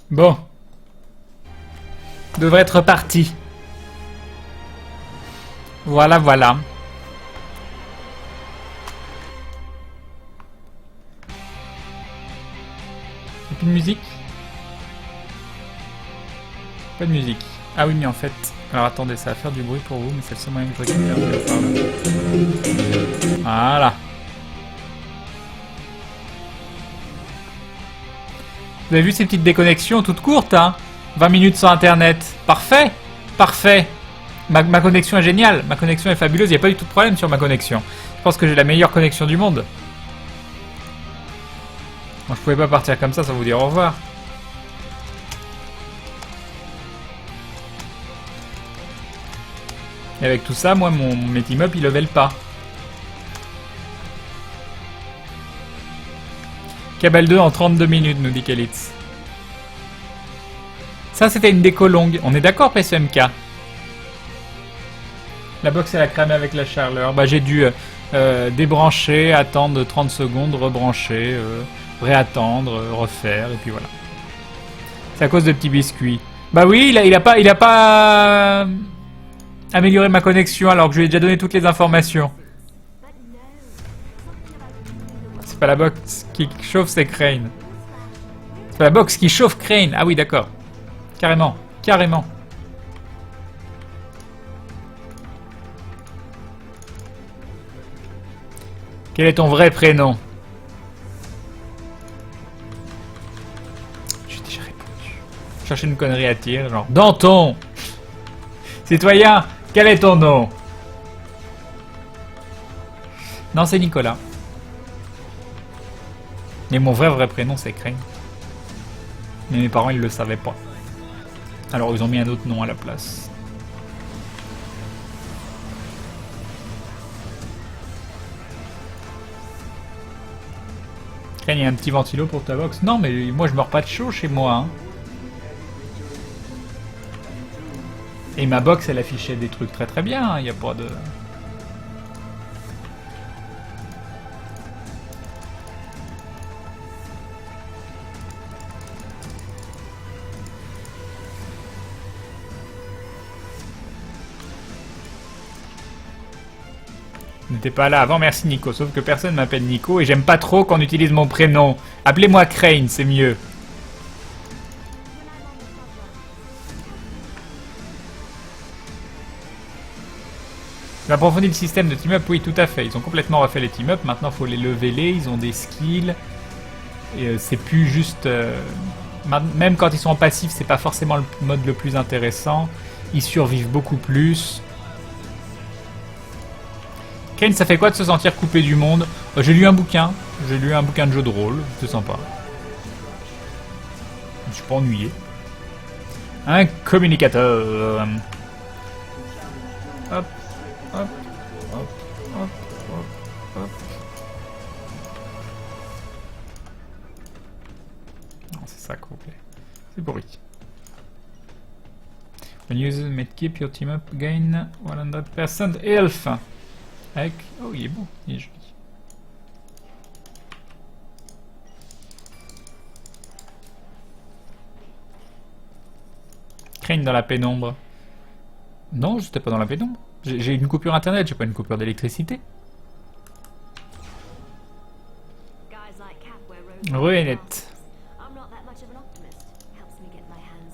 Bon. Devrait être parti. Voilà, voilà. Et plus de musique? Pas de musique. Ah oui, mais en fait... Alors attendez, ça va faire du bruit pour vous, mais c'est le seul moyen que je récupère. Voilà. Vous avez vu ces petites déconnexions toutes courtes, hein? 20 minutes sans internet. Parfait. Parfait. Ma connexion est géniale. Ma connexion est fabuleuse. Il n'y a pas du tout de problème sur ma connexion. Je pense que j'ai la meilleure connexion du monde. Bon, je pouvais pas partir comme ça sans vous dire au revoir. Et avec tout ça, moi, mes team-up, ils level pas. Cabal 2 en 32 minutes, nous dit Kelitz. Ça, c'était une déco longue. On est d'accord, PSMK? La box, elle a cramé avec la charleur. Bah, j'ai dû débrancher, attendre 30 secondes, rebrancher, réattendre, refaire, et puis voilà. C'est à cause de petits biscuits. Bah oui, il a pas amélioré ma connexion alors que je lui ai déjà donné toutes les informations. C'est pas la box qui chauffe, c'est Crane. C'est pas la box qui chauffe Crane. Ah oui, d'accord. Carrément, carrément. Quel est ton vrai prénom? J'ai déjà répondu. Chercher une connerie à dire, genre Danton. Citoyen, quel est ton nom? Non, c'est Nicolas. Mais mon vrai prénom, c'est Crane. Mais mes parents, ils le savaient pas. Alors, ils ont mis un autre nom à la place. Crane, il y a un petit ventilo pour ta box. Non, mais moi, je meurs pas de chaud chez moi. Hein. Et ma box, elle affichait des trucs très bien. Il n'y a pas de... N'était pas là avant, merci Nico. Sauf que personne m'appelle Nico et j'aime pas trop qu'on utilise mon prénom. Appelez-moi Crane, c'est mieux. J'ai approfondi le système de team-up, oui, tout à fait. Ils ont complètement refait les team-up. Maintenant, il faut les leveler. Ils ont des skills. Et c'est plus juste... même quand ils sont en passif, c'est pas forcément le mode le plus intéressant. Ils survivent beaucoup plus. Kane, ça fait quoi de se sentir coupé du monde? J'ai lu un bouquin. J'ai lu un bouquin de jeu de rôle. C'est sympa. Je me suis pas ennuyé. Un communicateur. Hop, hop, hop, hop, hop, hop. Non, c'est ça qu'on plaît. C'est pourri. When you use medkit, your team up gain 100% health. Avec... Oh, il est beau, il est joli. Crane dans la pénombre. Non, j'étais pas dans la pénombre. J'ai une coupure internet, j'ai pas une coupure d'électricité. Ruinette.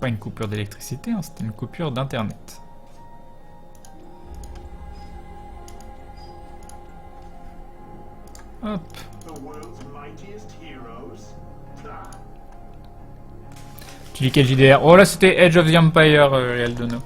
Pas une coupure d'électricité, hein, c'était une coupure d'internet. Hop. Tu dis quel JDR? Oh là c'était Edge of the Empire, Eldono.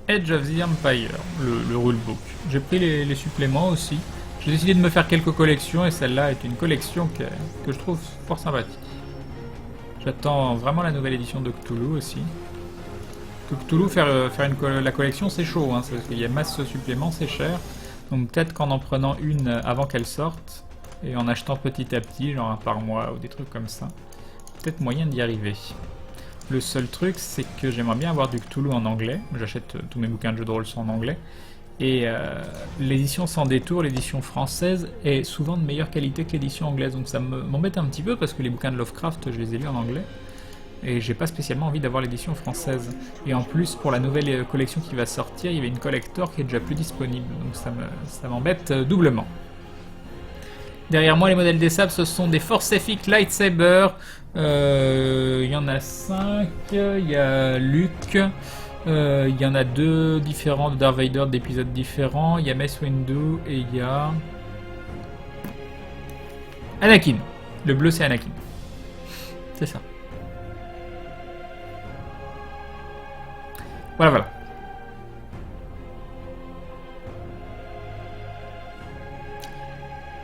Edge of the Empire, le rulebook. J'ai pris les suppléments aussi. J'ai décidé de me faire quelques collections et celle-là est une collection que je trouve fort sympathique. J'attends vraiment la nouvelle édition de Cthulhu aussi. Cthulhu, faire la collection c'est chaud, hein, parce qu'il y a masse de suppléments, c'est cher. Donc peut-être qu'en prenant une avant qu'elle sorte, et en achetant petit à petit, genre un par mois ou des trucs comme ça, peut-être moyen d'y arriver. Le seul truc, c'est que j'aimerais bien avoir du Cthulhu en anglais. J'achète tous mes bouquins de jeux de rôle sont en anglais. Et l'édition sans détour, l'édition française, est souvent de meilleure qualité que l'édition anglaise. Donc ça m'embête un petit peu parce que les bouquins de Lovecraft, je les ai lus en anglais. Et j'ai pas spécialement envie d'avoir l'édition française. Et en plus, pour la nouvelle collection qui va sortir, il y avait une collector qui est déjà plus disponible. Donc ça m'embête doublement. Derrière moi, les modèles des sables, ce sont des Force-Effic Lightsaber. Il y en a 5. Il y a Luke. Il y en a 2 différents de Darth Vader d'épisodes différents. Il y a Mace Windu et il y a Anakin. Le bleu, c'est Anakin. C'est ça. Voilà.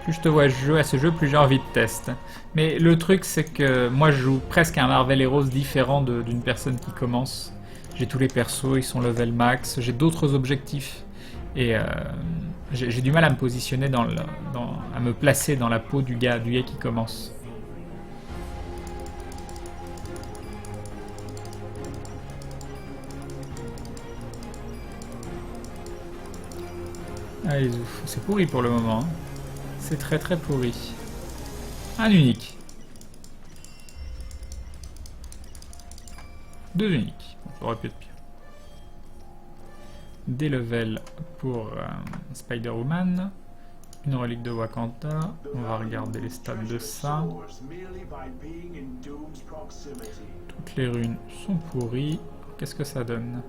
Plus je te vois jouer à ce jeu, plus j'ai envie de tester. Mais le truc, c'est que moi, je joue presque un Marvel Heroes différent d'une personne qui commence. J'ai tous les persos, ils sont level max. J'ai d'autres objectifs. Et j'ai du mal à me positionner à me placer dans la peau du gars qui commence. Allez, ouf. C'est pourri pour le moment. Hein. C'est très pourri. Un unique. 2 uniques. Bon, ça aurait pu être pire. Des levels pour Spider-Woman. Une relique de Wakanda. On va regarder les stats de ça. Toutes les runes sont pourries. Qu'est-ce que ça donne ?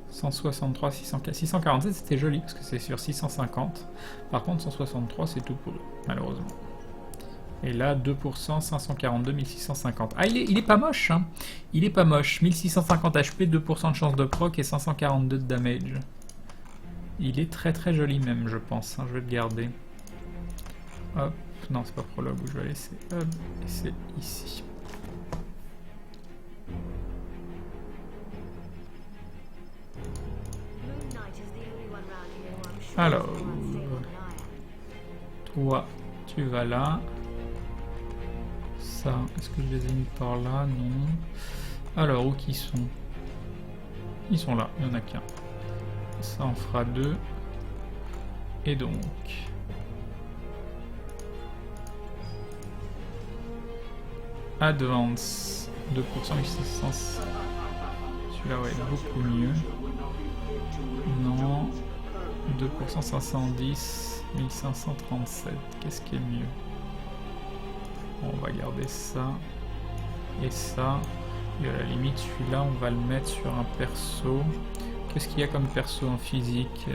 163, 647 c'était joli parce que c'est sur 650. Par contre 163 c'est tout pourri, malheureusement. Et là 2%, 542, 1650. Ah il est pas moche hein. Il est pas moche. 1650 HP, 2% de chance de proc et 542 de damage. Il est très joli même je pense. Hein. Je vais le garder. Hop. Non c'est pas prologue où je vais aller, c'est hub et c'est ici. Alors, toi, tu vas là. Ça, est-ce que je les ai mis par là? Non. Alors, où qu'ils sont? Ils sont là, il n'y en a qu'un. Ça en fera 2. Et donc... Advance, 2%, 1600. Celui-là va être beaucoup mieux. Non... 2%, 510, 1537. Qu'est-ce qui est mieux? Bon, on va garder ça. Et ça. Et à la limite, celui-là, on va le mettre sur un perso. Qu'est-ce qu'il y a comme perso en physique?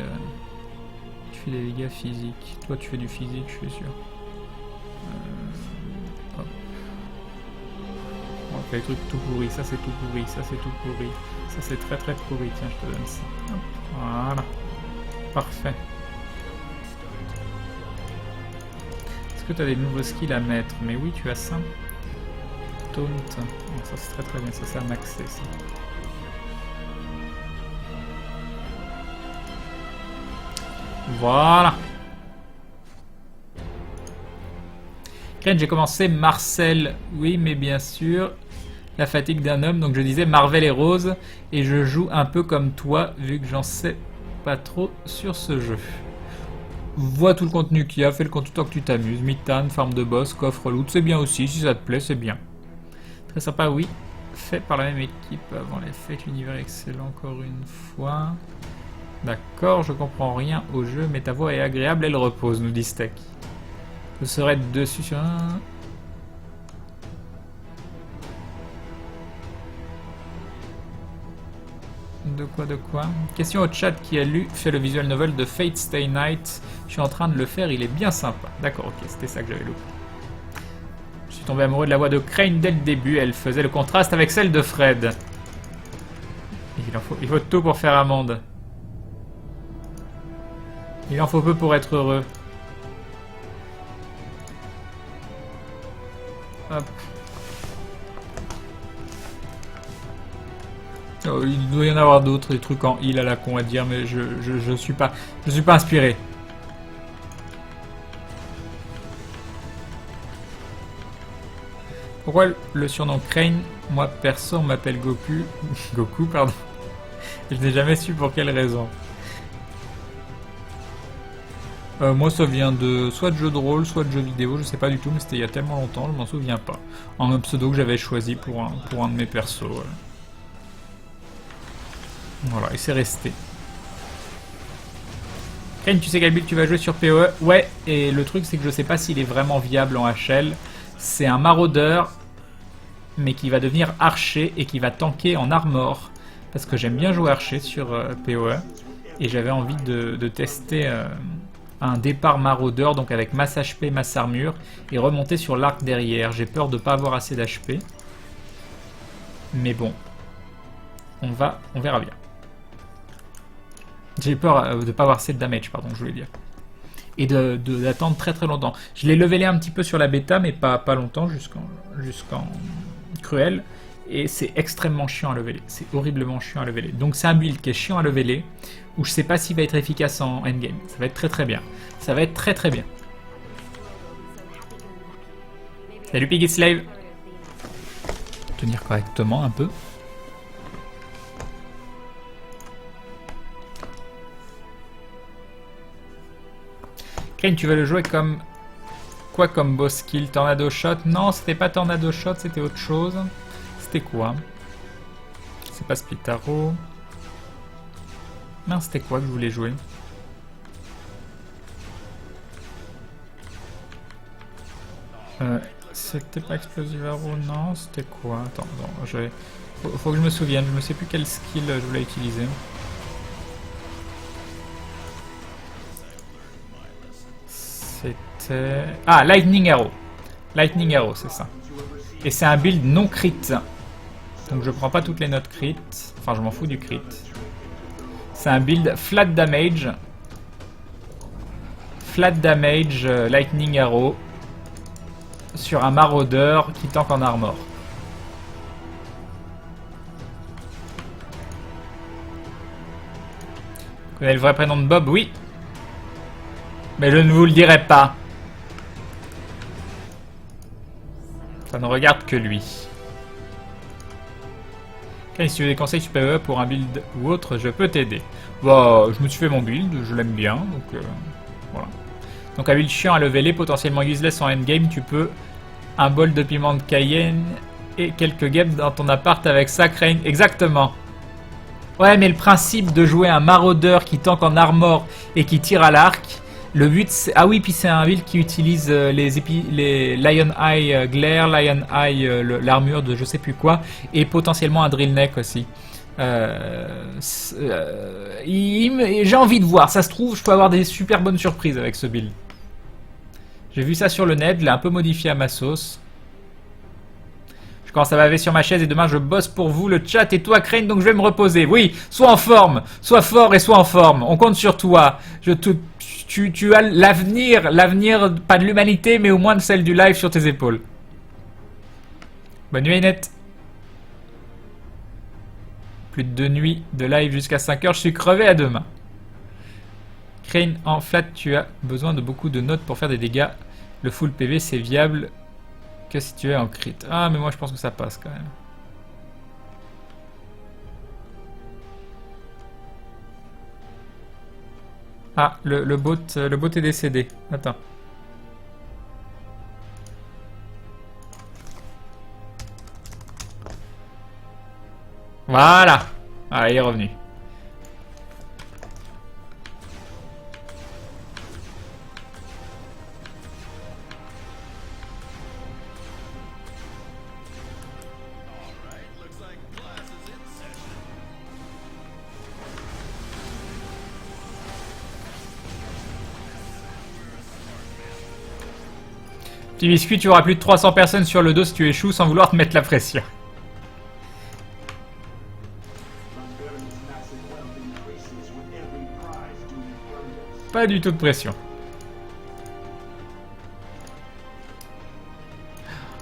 Tu fais des dégâts physiques. Toi, tu fais du physique, je suis sûr. Hop. On va faire des trucs tout pourris. Ça, c'est tout pourri. Ça, c'est tout pourri. Ça, c'est très pourri. Tiens, je te donne ça. Hop. Voilà. Parfait. Est-ce que tu as des nouveaux skills à mettre? Mais oui, tu as ça. Taunt. Oh, ça c'est très bien, ça c'est à maxer ça. Voilà. Crane, j'ai commencé Marcel. Oui, mais bien sûr. La fatigue d'un homme. Donc je disais Marvel et Rose. Et je joue un peu comme toi, vu que j'en sais pas trop sur ce jeu. Vois tout le contenu qu'il y a, fais le contenu tant que tu t'amuses. Mythane, farm de boss, coffre loot, c'est bien aussi, si ça te plaît, c'est bien. Très sympa, oui. Fait par la même équipe avant les fêtes, l'univers excellent encore une fois. D'accord, je comprends rien au jeu, mais ta voix est agréable, elle repose, nous dit Stack. Je serai dessus sur un... De quoi? Question au chat qui a lu, fait le visual novel de Fate Stay Night. Je suis en train de le faire, il est bien sympa. D'accord, ok, c'était ça que j'avais loupé. Je suis tombé amoureux de la voix de Crane dès le début, elle faisait le contraste avec celle de Fred. Il faut tout pour faire un monde. Il en faut peu pour être heureux. Hop. Oh, il doit y en avoir d'autres, des trucs en heal à la con à dire, mais je suis pas inspiré. Pourquoi le surnom Crane Moi, perso, on m'appelle Goku. Goku, pardon. Je n'ai jamais su pour quelle raison. Moi, ça vient de soit de jeux de rôle, soit de jeux vidéo, je sais pas du tout, mais c'était il y a tellement longtemps, je m'en souviens pas. En un pseudo que j'avais choisi pour un de mes persos. Voilà, et c'est resté. Ken, tu sais quel build tu vas jouer sur PoE? Ouais, et le truc c'est que je sais pas s'il est vraiment viable en HL. C'est un maraudeur, mais qui va devenir archer et qui va tanker en armor. Parce que j'aime bien jouer archer sur PoE. Et j'avais envie de tester un départ maraudeur, donc avec masse HP, masse armure, et remonter sur l'arc derrière. J'ai peur de pas avoir assez d'HP. Mais bon, on verra bien. J'ai peur de pas avoir assez de damage, pardon, je voulais dire. Et d'attendre très très longtemps. Je l'ai levelé un petit peu sur la bêta, mais pas longtemps, jusqu'en cruel. Et c'est extrêmement chiant à leveler. C'est horriblement chiant à leveler. Donc c'est un build qui est chiant à leveler, où je sais pas s'il va être efficace en endgame. Ça va être très très bien. Ça va être très très bien. Salut Piggy Slave. Tenir correctement un peu. Crane, tu vas le jouer comme... Quoi comme boss skill? Tornado Shot? Non, c'était pas Tornado Shot, c'était autre chose. C'était quoi? C'est pas Split Arrow. Non, c'était quoi que je voulais jouer? C'était pas Explosive Arrow, non, c'était quoi? Attends, faut que je me souvienne, je ne sais plus quel skill je voulais utiliser. C'était... Ah, Lightning Arrow. Lightning Arrow, c'est ça. Et c'est un build non crit. Donc je prends pas toutes les notes crit. Enfin, je m'en fous du crit. C'est un build flat damage. Flat damage Lightning Arrow. Sur un maraudeur qui tank en armor. Vous connaissez le vrai prénom de Bob? Oui. Mais je ne vous le dirai pas. Ça ne regarde que lui. Okay, si tu veux des conseils sur PvE pour un build ou autre, je peux t'aider. Bah, je me suis fait mon build, je l'aime bien, donc voilà. Donc un build chiant à leveler, potentiellement useless en endgame, tu peux un bol de piment de Cayenne et quelques games dans ton appart avec ça, Crane. Exactement. Ouais, mais le principe de jouer un maraudeur qui tank en armor et qui tire à l'arc, le but c'est... Ah oui, puis c'est un build qui utilise les Lion Eye Glare, Lion Eye, l'armure de je sais plus quoi, et potentiellement un Drill Neck aussi. J'ai envie de voir, ça se trouve, je peux avoir des super bonnes surprises avec ce build. J'ai vu ça sur le net, je l'ai un peu modifié à ma sauce. Je commence à baver sur ma chaise et demain je bosse pour vous, le chat et toi Crane, donc je vais me reposer. Oui, sois en forme, sois fort et sois en forme. On compte sur toi. Tu as l'avenir, pas de l'humanité, mais au moins de celle du live sur tes épaules. Bonne nuit Annette. Plus de 2 nuits de live jusqu'à 5 heures, je suis crevé à demain. Crane, en flat, tu as besoin de beaucoup de notes pour faire des dégâts. Le full PV, c'est viable que si tu es en crit. Ah, mais moi, je pense que ça passe quand même. Ah, le bot est décédé. Attends. Voilà. Ah, il est revenu. Petit biscuit, tu auras plus de 300 personnes sur le dos si tu échoues sans vouloir te mettre la pression. Pas du tout de pression.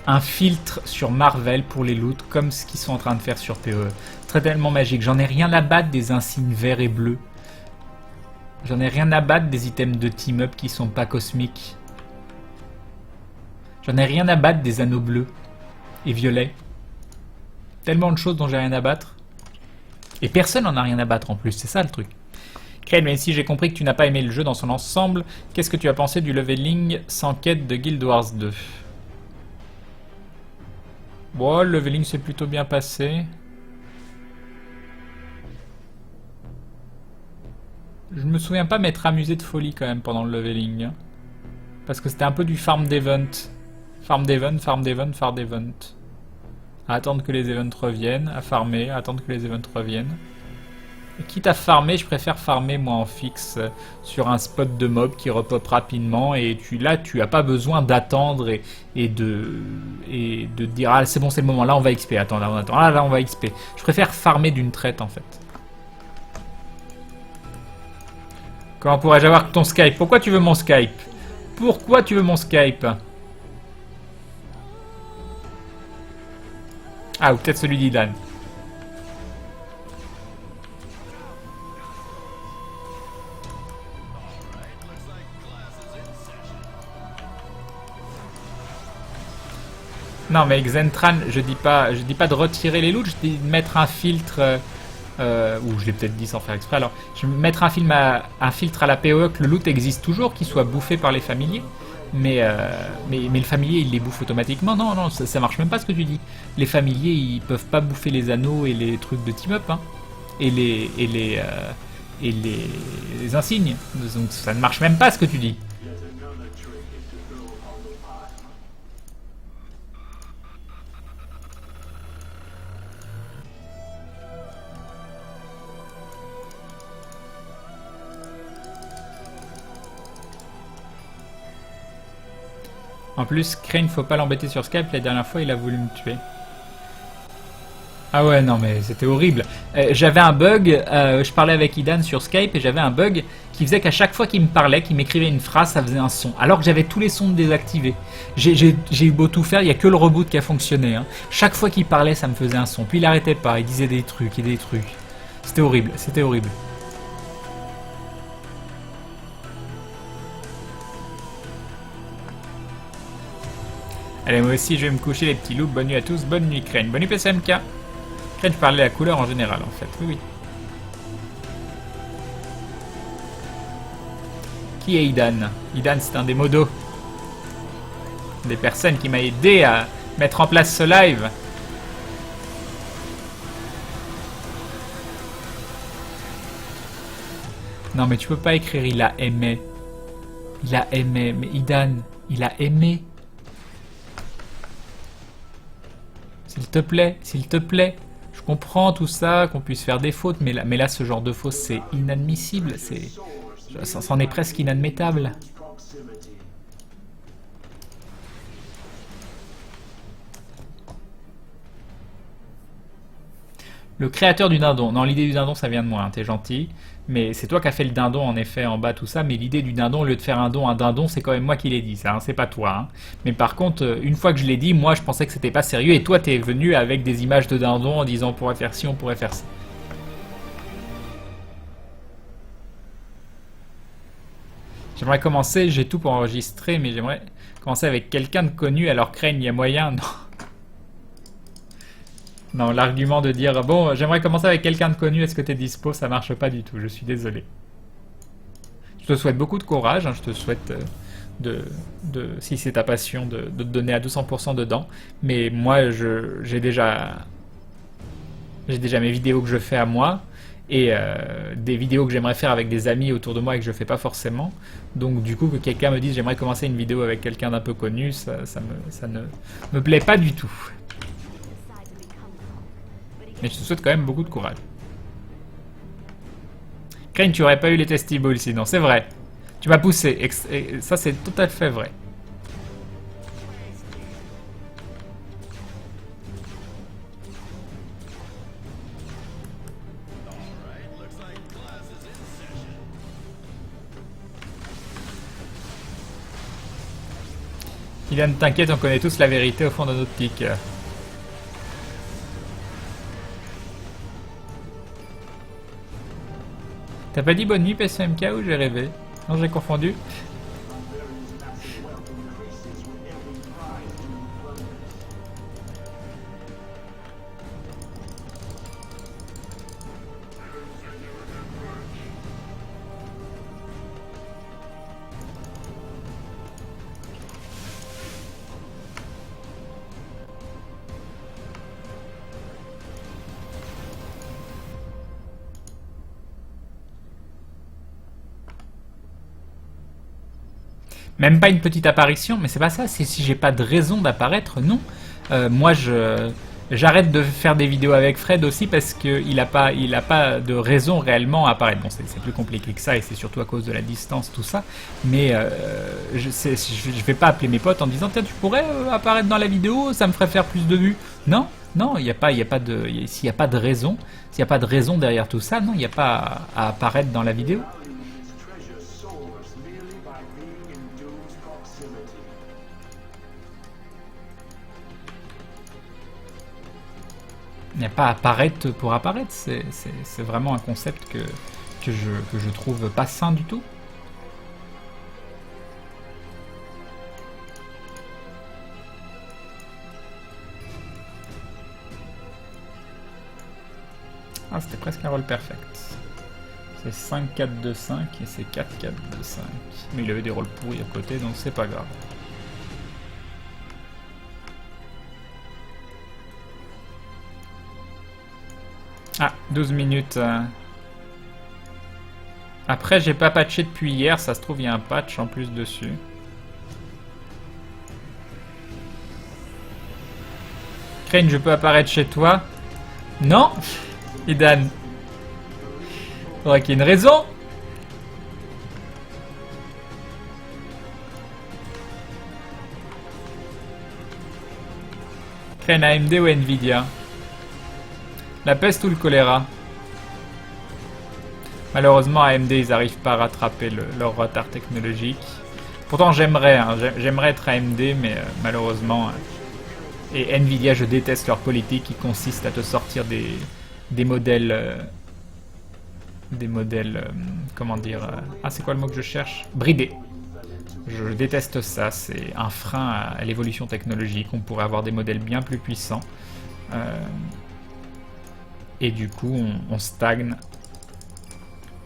Un filtre sur Marvel pour les loots, comme ce qu'ils sont en train de faire sur PoE. Très tellement magique. J'en ai rien à battre des insignes verts et bleus. J'en ai rien à battre des items de team-up qui sont pas cosmiques. J'en ai rien à battre des anneaux bleus et violets. tellement de choses dont j'ai rien à battre. Et personne n'en a rien à battre en plus, c'est ça le truc. Crane, même si j'ai compris que tu n'as pas aimé le jeu dans son ensemble, qu'est-ce que tu as pensé du leveling sans quête de Guild Wars 2? Bon, le leveling s'est plutôt bien passé. Je me souviens pas m'être amusé de folie quand même pendant le leveling. Parce que c'était un peu du farm d'event. Farm d'event, farm d'event, farm d'event. À attendre que les events reviennent, à farmer, à attendre que les events reviennent. Et quitte à farmer, je préfère farmer moi en fixe sur un spot de mob qui repop rapidement et là tu as pas besoin d'attendre et de dire ah c'est bon c'est le moment, là on va XP, attends, là on va XP. Je préfère farmer d'une traite en fait. Comment pourrais-je avoir ton Skype? Pourquoi tu veux mon Skype? Pourquoi tu veux mon Skype? Ah, ou peut-être celui d'Idan. Non mais Xentran, je dis pas de retirer les loots, je dis de mettre un filtre, ou je l'ai peut-être dit sans faire exprès, alors je vais mettre un filtre à la PoE que le loot existe toujours, qu'il soit bouffé par les familiers, mais le familier il les bouffe automatiquement, non, ça marche même pas ce que tu dis. Les familiers ils peuvent pas bouffer les anneaux et les trucs de team-up, hein, et les insignes, donc ça ne marche même pas ce que tu dis. En plus, Crane, faut pas l'embêter sur Skype, la dernière fois il a voulu me tuer. Ah ouais, non mais c'était horrible. J'avais un bug, je parlais avec Idan sur Skype et j'avais un bug qui faisait qu'à chaque fois qu'il me parlait, qu'il m'écrivait une phrase, ça faisait un son. Alors que j'avais tous les sons désactivés. J'ai eu beau tout faire, il n'y a que le reboot qui a fonctionné. Hein. Chaque fois qu'il parlait, ça me faisait un son. Puis il arrêtait pas, il disait des trucs et des trucs. C'était horrible, c'était horrible. Allez, moi aussi je vais me coucher les petits loups. Bonne nuit à tous, bonne nuit Crane. Bonne nuit PCMK. Crane, je parlais de la couleur en général en fait, oui. Qui est Idan? Idan c'est un des modos. Des personnes qui m'a aidé à mettre en place ce live. Non mais tu peux pas écrire il a aimé. Il a aimé, mais Idan, il a aimé. S'il te plaît. Je comprends tout ça, qu'on puisse faire des fautes, mais là ce genre de faute, c'est inadmissible. C'en est presque inadmettable. Le créateur du dindon. Non, l'idée du dindon, ça vient de moi, hein, t'es gentil. Mais c'est toi qui as fait le dindon, en effet, en bas, tout ça. Mais l'idée du dindon, au lieu de faire un dindon, c'est quand même moi qui l'ai dit, ça, hein, c'est pas toi. Hein. Mais par contre, une fois que je l'ai dit, moi, je pensais que c'était pas sérieux. Et toi, t'es venu avec des images de dindon en disant on pourrait faire ci, on pourrait faire ça. J'aimerais commencer, j'ai tout pour enregistrer, mais j'aimerais commencer avec quelqu'un de connu. Alors, Crane, il y a moyen? Non. Non, l'argument de dire bon, j'aimerais commencer avec quelqu'un de connu, est-ce que t'es dispo? Ça marche pas du tout, je suis désolé. Je te souhaite beaucoup de courage, hein, je te souhaite si c'est ta passion, de te donner à 200% dedans. Mais moi, j'ai déjà mes vidéos que je fais à moi et des vidéos que j'aimerais faire avec des amis autour de moi et que je fais pas forcément. Donc du coup, que quelqu'un me dise j'aimerais commencer une vidéo avec quelqu'un d'un peu connu, ça ne me plaît pas du tout. Mais je te souhaite quand même beaucoup de courage. Crane, tu aurais pas eu les testibles sinon, c'est vrai. Tu m'as poussé, et ça c'est tout à fait vrai. Kylian, t'inquiète, on connaît tous la vérité au fond de notre pique. T'as pas dit bonne nuit PCMK ou j'ai rêvé? Non, j'ai confondu. Même pas une petite apparition, mais c'est pas ça, c'est si j'ai pas de raison d'apparaître, non. Moi, j'arrête de faire des vidéos avec Fred aussi parce qu'il a pas de raison réellement à apparaître. Bon, c'est plus compliqué que ça et c'est surtout à cause de la distance, tout ça. Mais je vais pas appeler mes potes en disant tiens, tu pourrais apparaître dans la vidéo, ça me ferait faire plus de vues. Non, non, s'il n'y a pas de raison, s'il n'y a pas de raison derrière tout ça, non, il n'y a pas à apparaître dans la vidéo. Il n'y a pas à apparaître pour apparaître, c'est vraiment un concept que je trouve pas sain du tout. Ah, c'était presque un roll perfect. C'est 5-4-2-5 et c'est 4-4-2-5. Mais il avait des rolls pourris à côté, donc c'est pas grave. Ah, 12 minutes. Après, j'ai pas patché depuis hier, ça se trouve, il y a un patch en plus dessus. Crane, je peux apparaître chez toi? Non, Idan. Faudrait qu'il y ait une raison. Crane, AMD ou Nvidia? La peste ou le choléra? Malheureusement, AMD, ils n'arrivent pas à rattraper leur retard technologique. Pourtant, j'aimerais être AMD, mais malheureusement... et Nvidia, je déteste leur politique qui consiste à te sortir des modèles... comment dire... ah, c'est quoi le mot que je cherche? Bridés. Je déteste ça, c'est un frein à l'évolution technologique. On pourrait avoir des modèles bien plus puissants. Et du coup, on stagne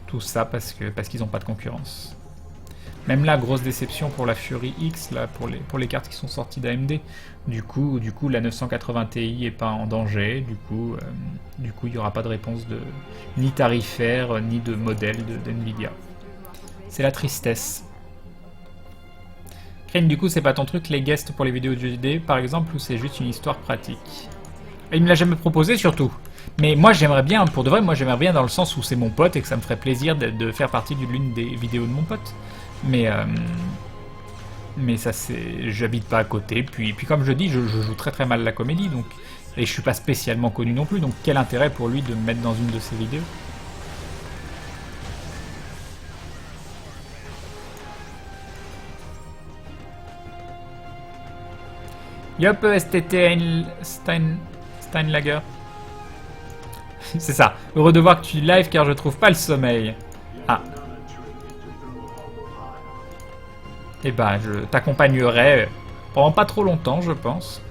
tout ça parce qu'ils n'ont pas de concurrence. Même là, grosse déception pour la Fury X, là, pour les cartes qui sont sorties d'AMD. Du coup, la 980 Ti est pas en danger. Du coup, il n'y aura pas de réponse ni tarifaire, ni de modèle de Nvidia. C'est la tristesse. Crane, du coup, c'est pas ton truc, les guests pour les vidéos de JD, par exemple, ou c'est juste une histoire pratique? Et il me l'a jamais proposé, surtout. Mais moi j'aimerais bien, pour de vrai, moi j'aimerais bien dans le sens où c'est mon pote et que ça me ferait plaisir de faire partie de l'une des vidéos de mon pote. Mais ça c'est, j'habite pas à côté. Puis comme je dis, je joue très très mal la comédie, donc et je suis pas spécialement connu non plus. Donc quel intérêt pour lui de me mettre dans une de ses vidéos? Yop, STT Steinlager. C'est ça. Heureux de voir que tu live car je trouve pas le sommeil. Ah. Eh ben, je t'accompagnerai pendant pas trop longtemps, je pense.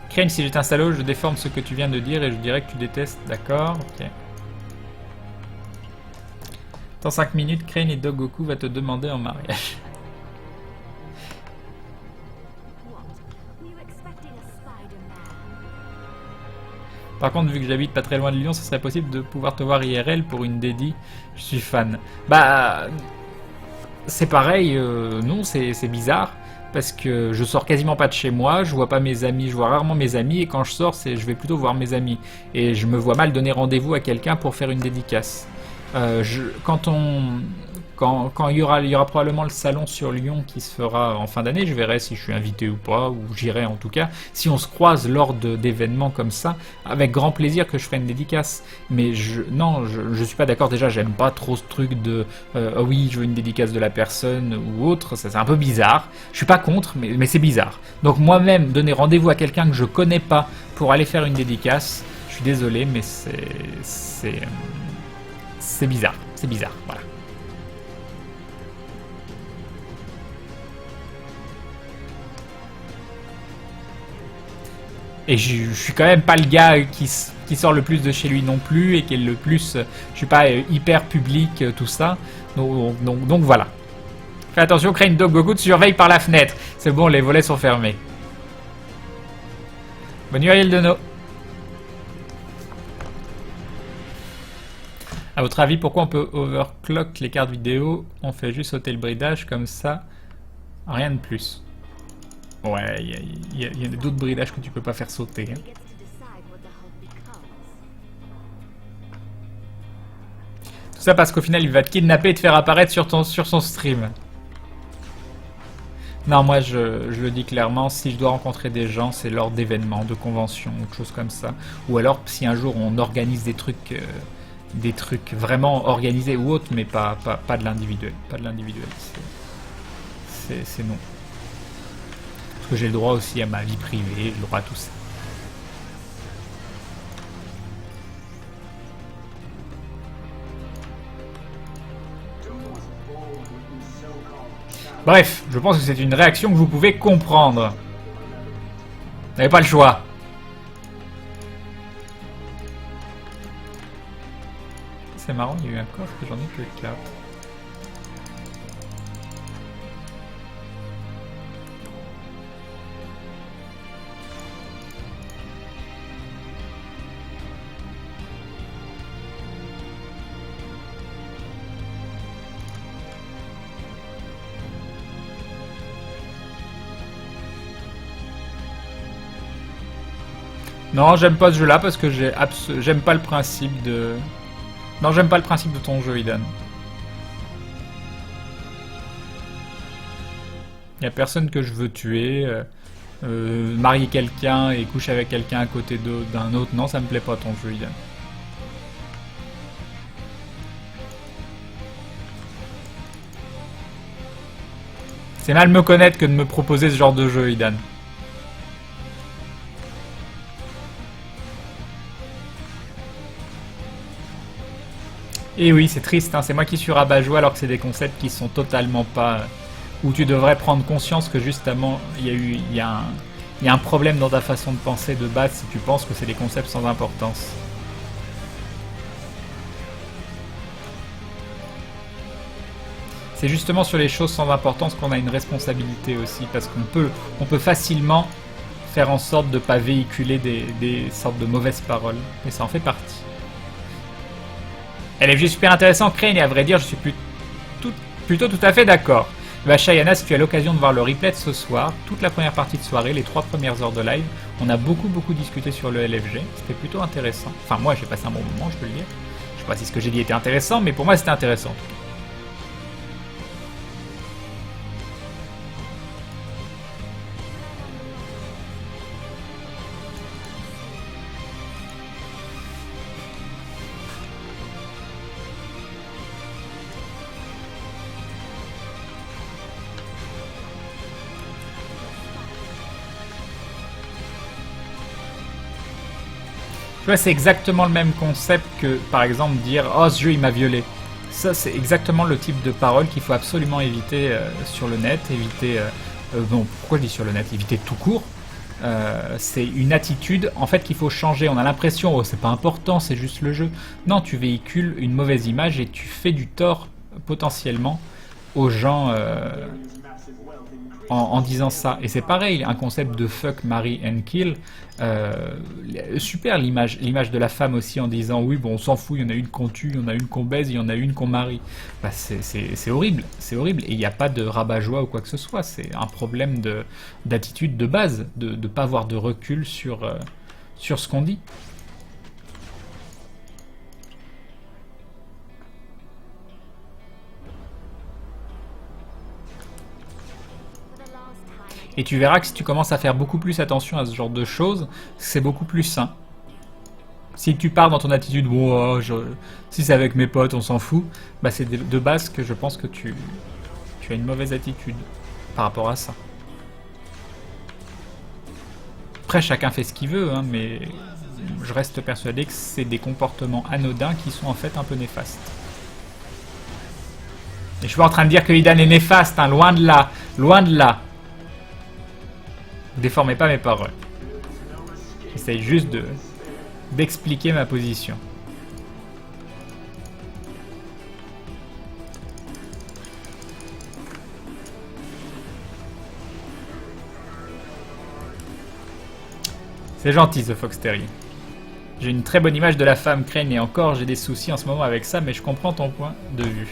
Crane, si j'étais un salaud, je déforme ce que tu viens de dire et je dirais que tu détestes. D'accord, ok. Dans 5 minutes, Crane et Dogoku va te demander en mariage. Par contre, vu que j'habite pas très loin de Lyon, ce serait possible de pouvoir te voir IRL pour une dédie. Je suis fan. Bah, c'est pareil, non, c'est bizarre. Parce que je sors quasiment pas de chez moi, je vois pas mes amis, je vois rarement mes amis, et quand je sors, je vais plutôt voir mes amis. Et je me vois mal donner rendez-vous à quelqu'un pour faire une dédicace. Quand il y aura probablement le salon sur Lyon qui se fera en fin d'année, je verrai si je suis invité ou pas, ou j'irai en tout cas. Si on se croise lors d'événements comme ça, avec grand plaisir que je ferai une dédicace. Mais non, je suis pas d'accord. Déjà, j'aime pas trop ce truc de oh oui, je veux une dédicace de la personne ou autre. Ça, c'est un peu bizarre. Je suis pas contre, mais c'est bizarre. Donc moi-même, donner rendez-vous à quelqu'un que je connais pas pour aller faire une dédicace, je suis désolé, mais c'est bizarre. C'est bizarre, voilà. Et je suis quand même pas le gars qui sort le plus de chez lui non plus et qui est le plus... je suis pas hyper public, tout ça. Donc voilà. Fais attention, Crane Dog Goku te surveille par la fenêtre. C'est bon, les volets sont fermés. Bonne nuit, Ariel Deno. À votre avis, pourquoi on peut overclock les cartes vidéo? On fait juste sauter le bridage comme ça, rien de plus. Ouais, il y a d'autres bridages que tu peux pas faire sauter. Hein. Tout ça parce qu'au final, il va te kidnapper et te faire apparaître sur son stream. Non, moi je le dis clairement, si je dois rencontrer des gens, c'est lors d'événements, de conventions, ou de choses comme ça. Ou alors si un jour on organise des trucs vraiment organisés ou autres, mais pas de l'individuel. Pas de l'individuel. C'est non. Parce que j'ai le droit aussi à ma vie privée, j'ai le droit à tout ça. Bref, je pense que c'est une réaction que vous pouvez comprendre. Vous n'avez pas le choix. C'est marrant, il y a eu un coffre et j'en ai que 4. Non, j'aime pas ce jeu-là parce que j'aime pas le principe de... Non, j'aime pas le principe de ton jeu, Idan. Y a personne que je veux tuer, marier quelqu'un et coucher avec quelqu'un à côté d'un autre. Non, ça me plaît pas ton jeu, Idan. C'est mal me connaître que de me proposer ce genre de jeu, Idan. Et oui, c'est triste, hein, c'est moi qui suis rabat-joie alors que c'est des concepts qui sont totalement pas... où tu devrais prendre conscience que justement, il y a un problème dans ta façon de penser de base si tu penses que c'est des concepts sans importance. C'est justement sur les choses sans importance qu'on a une responsabilité aussi, parce qu'on peut facilement faire en sorte de ne pas véhiculer des sortes de mauvaises paroles, et ça en fait partie. LFG super intéressant, Crane, et à vrai dire, je suis plutôt tout à fait d'accord. Bah, Shayana, si tu as l'occasion de voir le replay de ce soir, toute la première partie de soirée, les 3 premières heures de live, on a beaucoup discuté sur le LFG, c'était plutôt intéressant. Enfin, moi, j'ai passé un bon moment, je peux le dire. Je sais pas si ce que j'ai dit était intéressant, mais pour moi, c'était intéressant en tout cas. Tu vois, c'est exactement le même concept que, par exemple, dire « Oh, ce jeu, il m'a violé ». Ça, c'est exactement le type de parole qu'il faut absolument éviter sur le net. Éviter... bon, pourquoi je dis sur le net? Éviter tout court. C'est une attitude, en fait, qu'il faut changer. On a l'impression « Oh, c'est pas important, c'est juste le jeu ». Non, tu véhicules une mauvaise image et tu fais du tort, potentiellement, aux gens... en disant ça. Et c'est pareil, un concept de fuck, marry and kill. Super l'image de la femme aussi en disant oui, bon, on s'en fout, il y en a une qu'on tue, il y en a une qu'on baise, il y en a une qu'on marie. Bah, c'est horrible, c'est horrible. Et il n'y a pas de rabat-joie ou quoi que ce soit. C'est un problème d'attitude de base, de ne pas avoir de recul sur ce qu'on dit. Et tu verras que si tu commences à faire beaucoup plus attention à ce genre de choses, c'est beaucoup plus sain. Si tu pars dans ton attitude, bon, si c'est avec mes potes, on s'en fout, bah c'est de base que je pense que tu as une mauvaise attitude par rapport à ça. Après, chacun fait ce qu'il veut, hein, mais je reste persuadé que c'est des comportements anodins qui sont en fait un peu néfastes. Et je suis pas en train de dire que Idan est néfaste, hein, loin de là, loin de là. Déformez pas mes paroles. J'essaye juste d'expliquer ma position. C'est gentil, The Fox Terrier. J'ai une très bonne image de la femme, Crane, et encore, j'ai des soucis en ce moment avec ça, mais je comprends ton point de vue.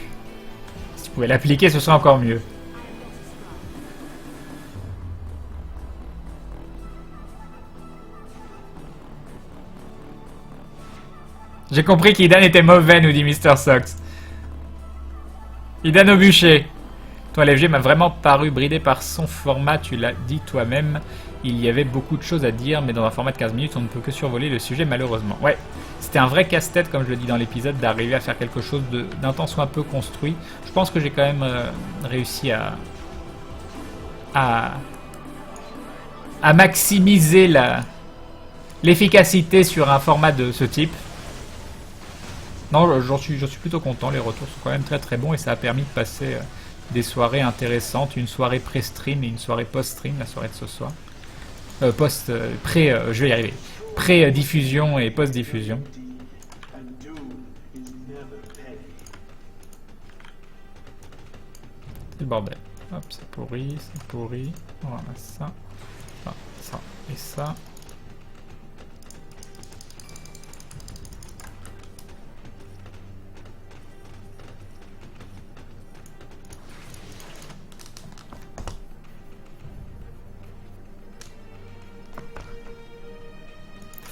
Si tu pouvais l'appliquer, ce serait encore mieux. J'ai compris qu'Idan était mauvais, nous dit Mr. Sox. Idan au bûcher. Toi, LFG m'a vraiment paru bridé par son format, tu l'as dit toi-même. Il y avait beaucoup de choses à dire, mais dans un format de 15 minutes, on ne peut que survoler le sujet, malheureusement. Ouais, c'était un vrai casse-tête, comme je le dis dans l'épisode, d'arriver à faire quelque chose d'un temps soit un peu construit. Je pense que j'ai quand même réussi à maximiser l'efficacité sur un format de ce type. Non, j'en suis plutôt content, les retours sont quand même très très bons et ça a permis de passer des soirées intéressantes, une soirée pré-stream et une soirée post-stream, la soirée de ce soir. Je vais y arriver. Pré-diffusion et post-diffusion. C'est le bordel. Hop, c'est pourri, c'est pourri. On ramasse ça. Enfin, ça et ça.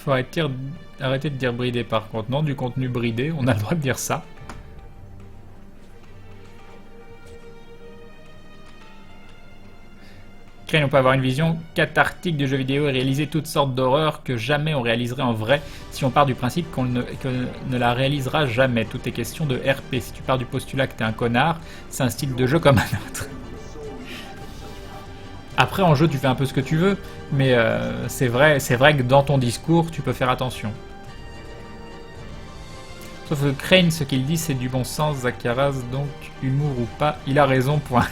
Faut arrêter de dire bridé par contre. Non, du contenu bridé, on a le droit de dire ça. Crane, on peut avoir une vision cathartique de jeux vidéo et réaliser toutes sortes d'horreurs que jamais on réaliserait en vrai si on part du principe qu'on ne la réalisera jamais. Tout est question de RP. Si tu pars du postulat que t'es un connard, c'est un style de jeu comme un autre. Après, en jeu, tu fais un peu ce que tu veux, mais c'est vrai que dans ton discours, tu peux faire attention. Sauf que Crane, ce qu'il dit, c'est du bon sens, Zakaras, donc humour ou pas, il a raison, point.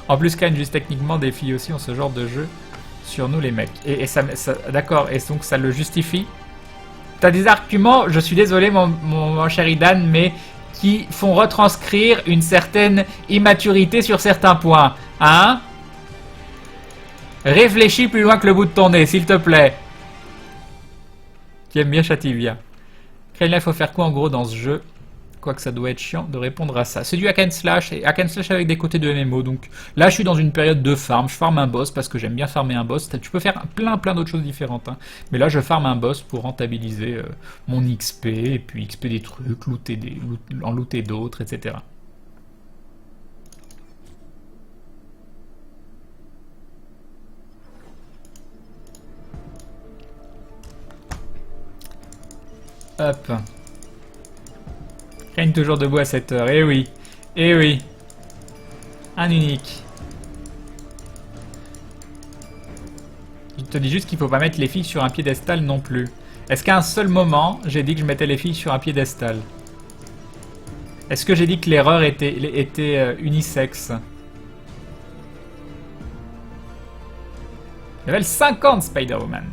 En plus, Crane, juste techniquement, des filles aussi ont ce genre de jeu sur nous, les mecs. Et ça d'accord, et donc ça le justifie. T'as des arguments, je suis désolé, mon cher Idan, mais qui font retranscrire une certaine immaturité sur certains points. Hein? Réfléchis plus loin que le bout de ton nez, s'il te plaît. Qui aime bien Chativia. Crane, il faut faire quoi en gros dans ce jeu? Quoique ça doit être chiant de répondre à ça. C'est du hack and slash, et hack and slash avec des côtés de MMO. Donc là, je suis dans une période de farm. Je farme un boss parce que j'aime bien farmer un boss. Tu peux faire plein d'autres choses différentes. Hein. Mais là, je farme un boss pour rentabiliser mon XP, et puis XP des trucs, en looter d'autres, etc. Hop. Crane toujours debout à cette heure. Eh oui. Eh oui. Un unique. Je te dis juste qu'il faut pas mettre les filles sur un piédestal non plus. Est-ce qu'à un seul moment, j'ai dit que je mettais les filles sur un piédestal? Est-ce que j'ai dit que l'erreur était unisexe? Level 50 Spider-Woman.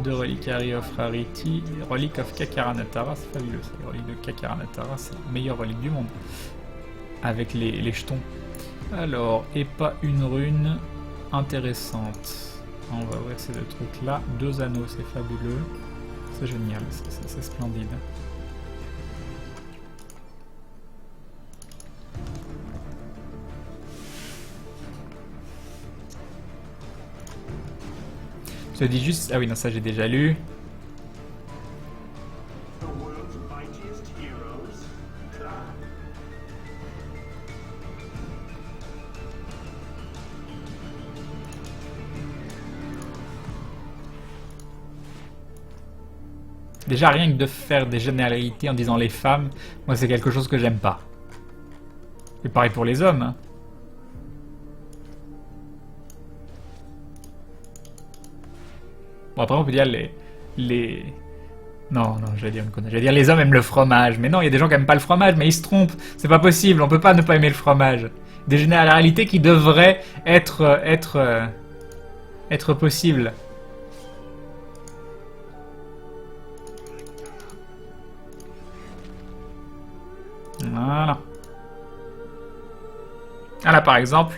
2 Reliquary of Rarity, Relic of Kakaranatara, c'est fabuleux ça, les reliques de Kakaranatara, c'est la meilleure relique du monde. Avec les jetons. Alors, et pas une rune intéressante. On va ouvrir ces deux trucs là. 2 anneaux, c'est fabuleux. C'est génial, c'est splendide. Je te dis juste... Ah oui, non, ça j'ai déjà lu. Déjà, rien que de faire des généralités en disant les femmes, moi c'est quelque chose que j'aime pas. Et pareil pour les hommes. Hein. Bon, après, on peut dire les... Non, j'allais dire une connerie. J'allais dire les hommes aiment le fromage. Mais non, il y a des gens qui aiment pas le fromage, mais ils se trompent. C'est pas possible, on peut pas ne pas aimer le fromage. Des généralités qui devraient être possibles. Voilà. Ah là, par exemple...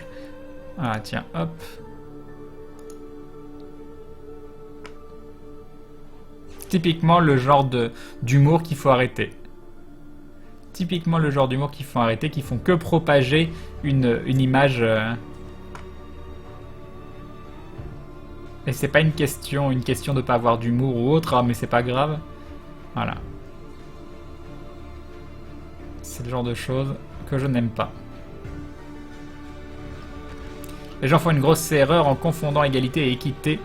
Ah, tiens, hop... Typiquement le genre d'humour qu'il faut arrêter. Typiquement le genre d'humour qu'il faut arrêter, qui font que propager une image. Et c'est pas une question de pas avoir d'humour ou autre, mais c'est pas grave. Voilà. C'est le genre de choses que je n'aime pas. Les gens font une grosse erreur en confondant égalité et équité.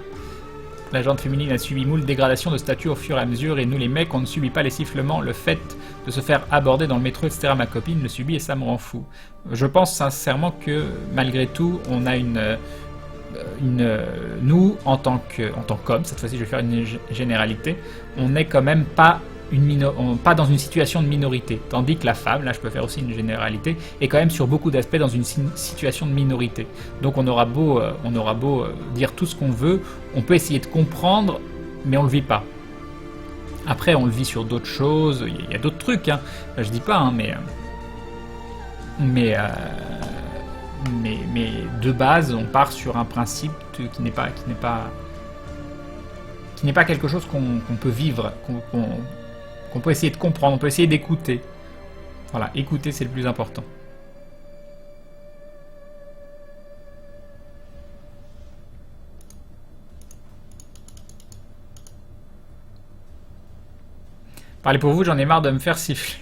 La gente féminine a subi moult dégradations de statut au fur et à mesure, et nous les mecs, on ne subit pas les sifflements, le fait de se faire aborder dans le métro, etc. Ma copine le subit et ça me rend fou. Je pense sincèrement que, malgré tout, on a nous, en tant qu'homme, cette fois-ci je vais faire une généralité, on n'est quand même pas pas dans une situation de minorité, tandis que la femme, là je peux faire aussi une généralité, est quand même sur beaucoup d'aspects dans une situation de minorité. Donc on aura beau dire tout ce qu'on veut, on peut essayer de comprendre, mais on le vit pas. Après on le vit sur d'autres choses, il y a d'autres trucs, hein. Je dis pas, hein, mais de base on part sur un principe qui n'est pas quelque chose qu'on peut vivre, qu'on peut essayer de comprendre, on peut essayer d'écouter. Voilà, écouter c'est le plus important. Parlez pour vous, j'en ai marre de me faire siffler.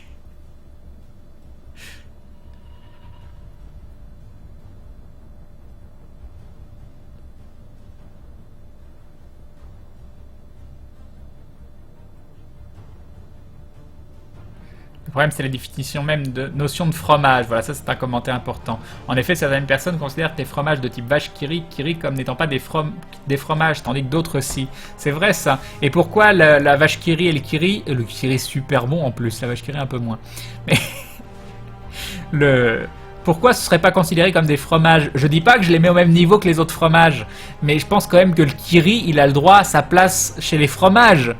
Le problème, c'est la définition même de notion de fromage. Voilà, ça c'est un commentaire important. En effet, certaines personnes considèrent que les fromages de type vache Kiri comme n'étant pas des fromages, tandis que d'autres si. C'est vrai ça. Et pourquoi la vache Kiri et le Kiri est super bon en plus, la vache Kiri un peu moins. Mais pourquoi ce serait pas considéré comme des fromages? Je dis pas que je les mets au même niveau que les autres fromages, mais je pense quand même que le Kiri, il a le droit à sa place chez les fromages.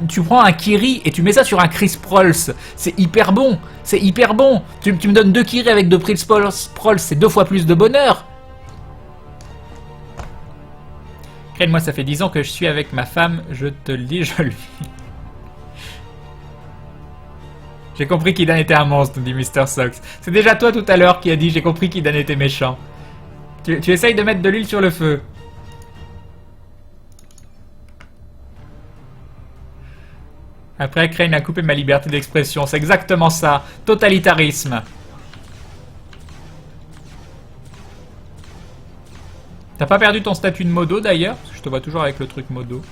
Tu prends un Kiri et tu mets ça sur un Chris Prolls, c'est hyper bon, c'est hyper bon. Tu me donnes 2 Kiri avec 2 Chris Prolls, c'est 2 fois plus de bonheur. Crane, moi ça fait 10 ans que je suis avec ma femme, je te le dis, je le vis. J'ai compris qu'Idan était un monstre, dit Mr. Sox. C'est déjà toi tout à l'heure qui a dit j'ai compris qu'Idan était méchant. Tu essayes de mettre de l'huile sur le feu. Après, Crane a coupé ma liberté d'expression. C'est exactement ça. Totalitarisme. T'as pas perdu ton statut de modo d'ailleurs? Parce que je te vois toujours avec le truc modo.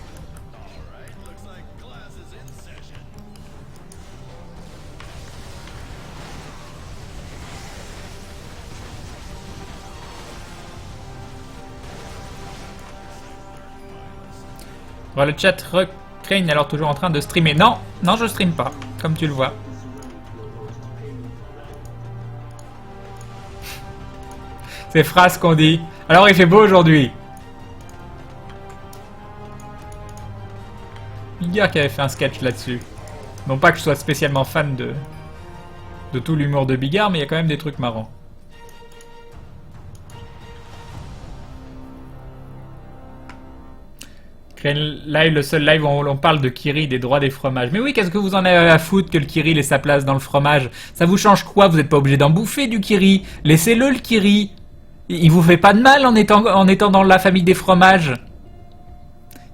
Voilà le chat. Crane est alors toujours en train de streamer. Non, non, je stream pas, comme tu le vois. Ces phrases qu'on dit. Alors il fait beau aujourd'hui. Bigard qui avait fait un sketch là-dessus. Non pas que je sois spécialement fan de tout l'humour de Bigard, mais il y a quand même des trucs marrants. Live, le seul live où on parle de Kiri, des droits des fromages. Mais oui, qu'est-ce que vous en avez à foutre que le Kiri ait sa place dans le fromage? Ça vous change quoi? Vous n'êtes pas obligé d'en bouffer du Kiri. Laissez-le, le Kiri. Il vous fait pas de mal en étant dans la famille des fromages.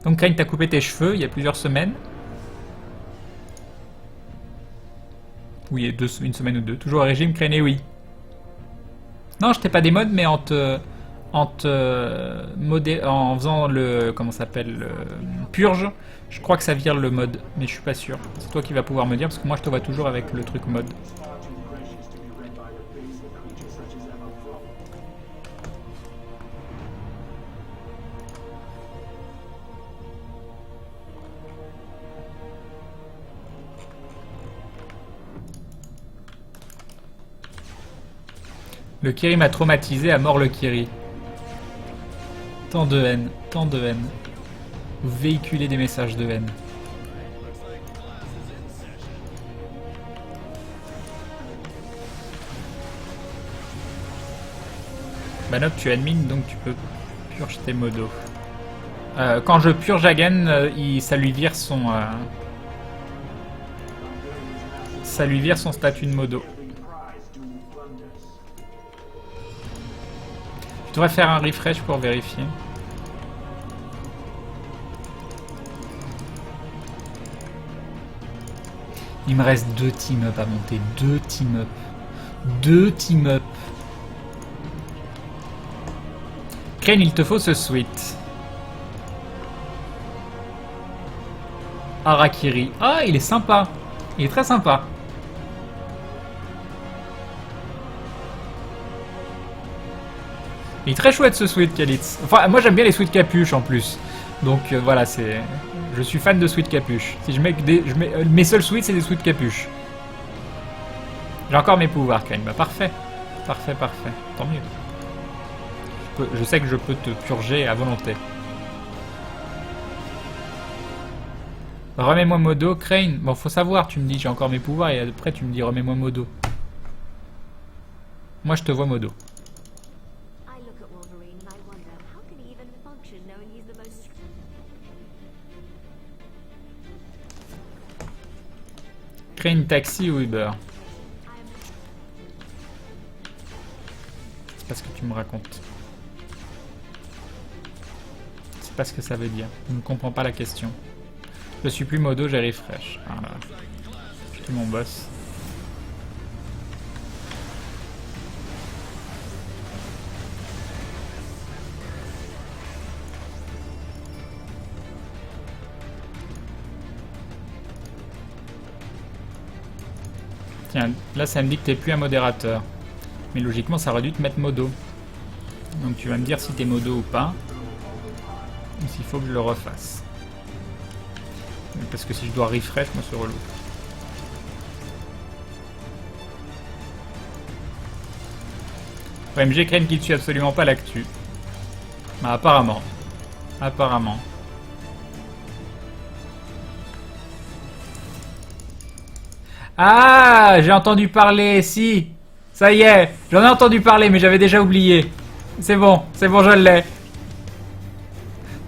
Donc Crane, t'as coupé tes cheveux il y a plusieurs semaines. Oui, il y a une semaine ou deux. Toujours au régime, Crane, et oui. Non, je t'ai pas des modes, mais en faisant le, comment ça s'appelle, le purge, je crois que ça vire le mode, mais je suis pas sûr. C'est toi qui vas pouvoir me dire, parce que moi je te vois toujours avec le truc mode. Le Kiri m'a traumatisé, à mort le Kiri. Tant de haine, tant de haine. Vous véhiculez des messages de haine. Banop, tu admines, donc tu peux purger tes modos. Quand je purge Hagen, ça lui vire son... ça lui vire son statut de modo. Je devrais faire un refresh pour vérifier. Il me reste 2 team-up à monter. 2 team-up. 2 team-up. Crane, il te faut ce suite. Harakiri. Ah, il est sympa. Il est très sympa. Il est très chouette ce sweat Kalitz. Enfin, moi j'aime bien les sweats capuches en plus. Donc voilà, c'est... Je suis fan de sweat capuche. Si je mets mes seuls sweats, c'est des sweats capuches. J'ai encore mes pouvoirs, Crane. Bah parfait. Parfait, parfait. Tant mieux. Je sais que je peux te purger à volonté. Remets-moi modo, Crane. Bon, faut savoir, tu me dis j'ai encore mes pouvoirs et après tu me dis remets-moi modo. Moi je te vois modo. Crane, taxi ou Uber? C'est pas ce que tu me racontes. C'est pas ce que ça veut dire. Je ne comprends pas la question. Je suis plus modo, j'ai refresh. Voilà. Je suis mon boss. Tiens, là ça me dit que t'es plus un modérateur. Mais logiquement ça aurait dû te mettre modo. Donc tu vas me dire si t'es modo ou pas. Ou s'il faut que je le refasse. Parce que si je dois refresh, moi c'est relou. OMG Crane qui ne suit absolument pas l'actu. Bah apparemment. Apparemment. Ah, j'ai entendu parler, si. Ça y est, j'en ai entendu parler, mais j'avais déjà oublié. C'est bon, je l'ai.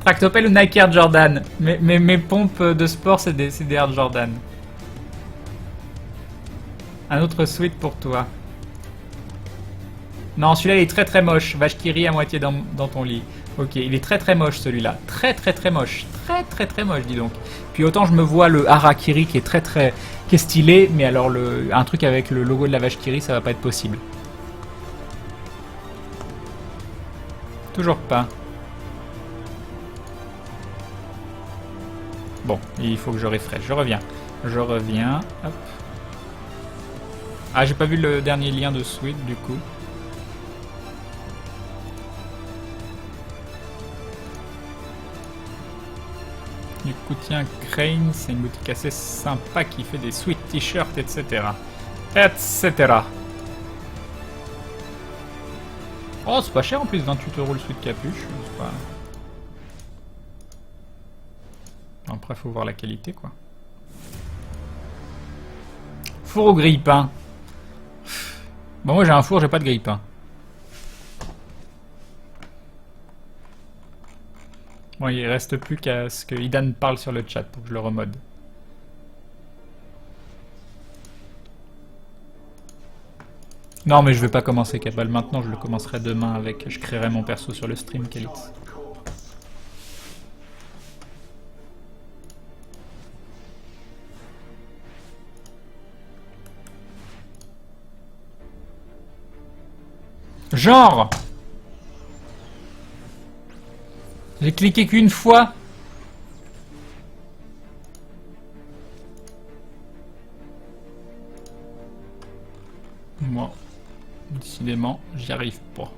Tractopelle ou Nike Air Jordan. Mes pompes de sport, c'est des Air Jordan. Un autre sweat pour toi. Non, celui-là, il est très très moche. Vache qui rit à moitié dans ton lit. Ok, il est très très moche celui-là. Très très très moche. Très très très moche, dis donc. Puis autant je me vois le Harakiri qui est très très... qui est stylé, mais alors un truc avec le logo de la vache qui rit, ça va pas être possible. Toujours pas. Bon, il faut que je refresh. Je reviens. Je reviens. Hop. Ah, j'ai pas vu le dernier lien de suite du coup. Du coup, tiens, Crane, c'est une boutique assez sympa qui fait des sweet t-shirts, etc. Etc. Oh, c'est pas cher en plus, 28 € le sweat capuche. C'est pas... Après, faut voir la qualité, quoi. Four ou grille-pain? Bon, moi j'ai un four, j'ai pas de grille-pain. Bon, il reste plus qu'à ce que Idan parle sur le chat pour que je le remode. Non, mais je vais pas commencer Cabal maintenant, je le commencerai demain avec... Je créerai mon perso sur le stream, Kalitz. Genre! J'ai cliqué qu'une fois. Moi, décidément, j'y arrive pas.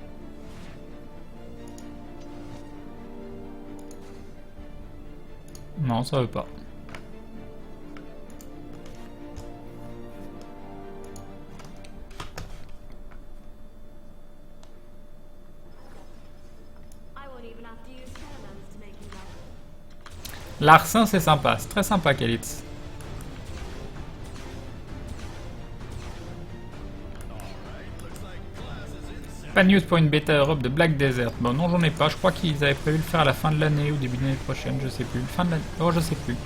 Non, ça veut pas. Larcin, c'est sympa. C'est très sympa, Kalitz. Pas de news pour une bêta Europe de Black Desert. Bon, non, j'en ai pas. Je crois qu'ils avaient prévu de le faire à la fin de l'année ou début de l'année prochaine. Je sais plus. Fin de l'année. Oh, je sais plus.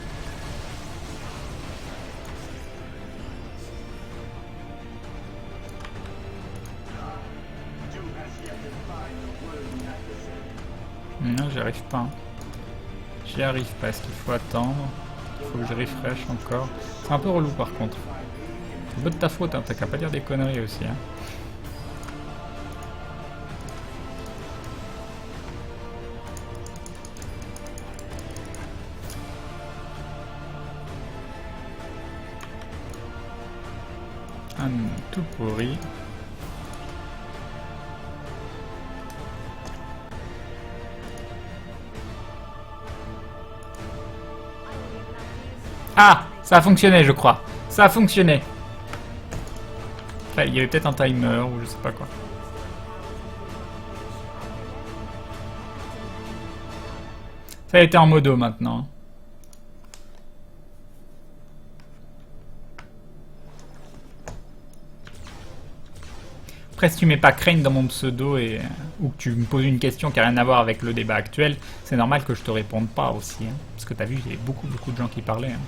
Non, j'y arrive pas. J'y arrive pas. Est-ce qu'il faut attendre? Il faut que je refresh encore. C'est un peu relou par contre. C'est un peu de ta faute, hein. T'as qu'à pas dire des conneries aussi, hein. Un tout pourri. Ah, ça a fonctionné, je crois. Ça a fonctionné. Enfin, il y avait peut-être un timer ou je sais pas quoi. Ça a été en modo maintenant. Après, si tu mets pas Crane dans mon pseudo ou que tu me poses une question qui a rien à voir avec le débat actuel, c'est normal que je te réponde pas aussi. Hein. Parce que t'as vu, il y avait beaucoup de gens qui parlaient. Hein.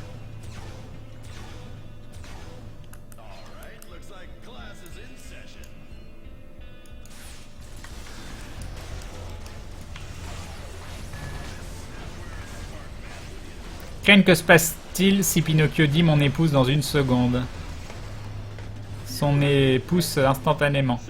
Crane, que se passe-t-il si Pinocchio dit mon épouse dans une seconde? Son épouse instantanément.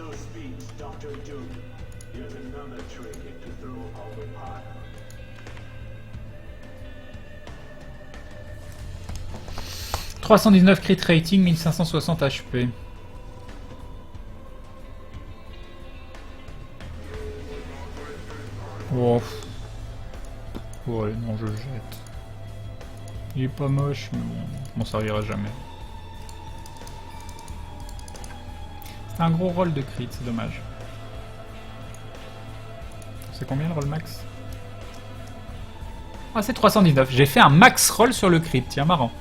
« 319 crit rating, 1560 HP. » Oh. Ouais, non, je le jette. Il est pas moche, mais bon, on m'en servira jamais. C'est un gros roll de crit, c'est dommage. C'est combien le roll max? Ah, c'est 319. J'ai fait un max roll sur le crit, tiens, marrant.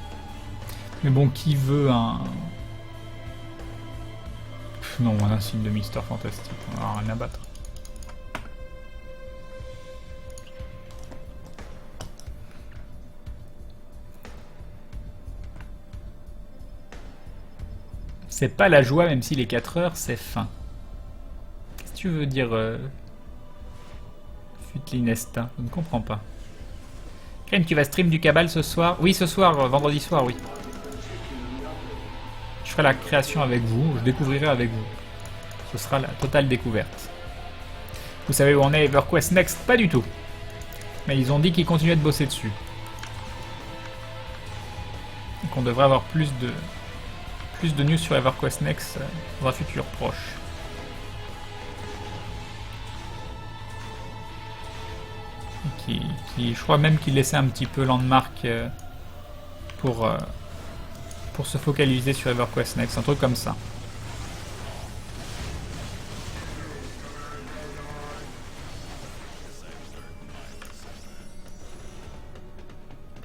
Mais bon, qui veut un... Non, un insigne de Mister Fantastique, on a rien à battre. C'est pas la joie, même si les 4 heures, c'est fin. Qu'est-ce que tu veux dire, Futlinesta? Je ne comprends pas. Crane, tu vas stream du Cabal ce soir? Oui, ce soir, vendredi soir, oui. Je ferai la création avec vous, je découvrirai avec vous. Ce sera la totale découverte. Vous savez où on est EverQuest Next? Pas du tout. Mais ils ont dit qu'ils continuaient de bosser dessus. Donc on devrait avoir plus de news sur EverQuest Next dans un futur proche. Je crois même qu'il laissait un petit peu Landmark pour se focaliser sur EverQuest Next, un truc comme ça.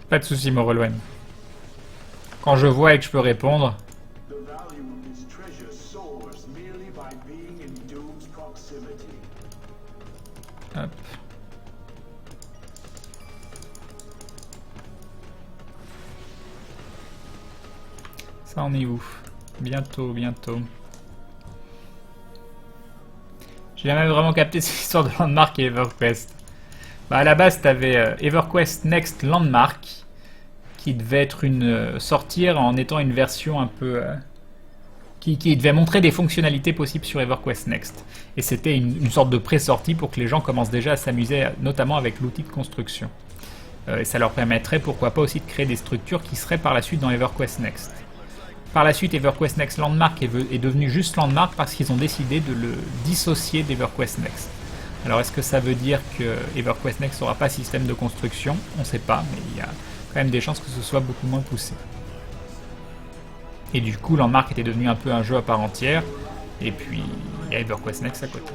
Pas de soucis, Morelwen. Quand je vois et que je peux répondre... Hop. Ça en est où? Bientôt, bientôt. J'ai jamais vraiment capté cette histoire de Landmark et EverQuest. Bah à la base, t'avais EverQuest Next Landmark, qui devait être sortir en étant une version un peu... qui devait montrer des fonctionnalités possibles sur EverQuest Next. Et c'était une sorte de pré-sortie pour que les gens commencent déjà à s'amuser, notamment avec l'outil de construction. Et ça leur permettrait, pourquoi pas, aussi de créer des structures qui seraient par la suite dans EverQuest Next. Par la suite, EverQuest Next Landmark est devenu juste Landmark parce qu'ils ont décidé de le dissocier d'EverQuest Next. Alors est-ce que ça veut dire que EverQuest Next n'aura pas système de construction? On ne sait pas, mais il y a quand même des chances que ce soit beaucoup moins poussé. Et du coup, Landmark était devenu un peu un jeu à part entière, et puis il y a EverQuest Next à côté.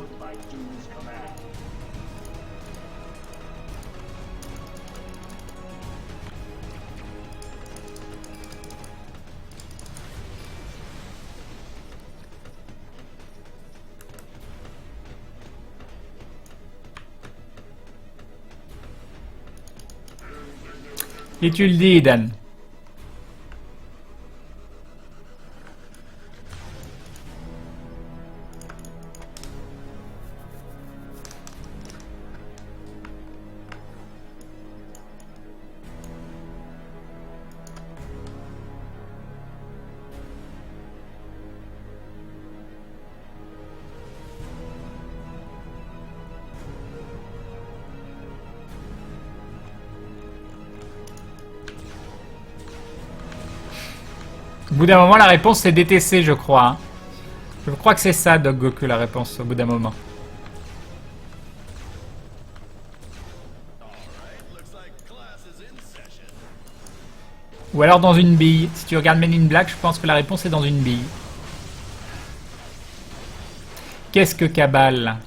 Et tu le dis, Dan. Au bout d'un moment, la réponse c'est DTC, je crois. Hein. Je crois que c'est ça, Doc Goku, la réponse, au bout d'un moment. Ou alors dans une bille. Si tu regardes Men in Black, je pense que la réponse est dans une bille. Qu'est-ce que Cabal?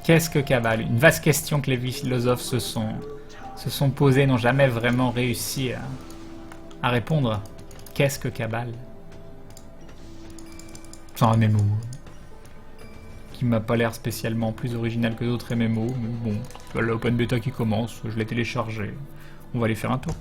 Qu'est-ce que Cabal? Une vaste question que les philosophes se sont posées, n'ont jamais vraiment réussi à répondre. Qu'est-ce que Cabal? C'est un MMO qui m'a pas l'air spécialement plus original que d'autres MMO, mais bon, voilà l'open beta qui commence, je l'ai téléchargé. On va aller faire un tour.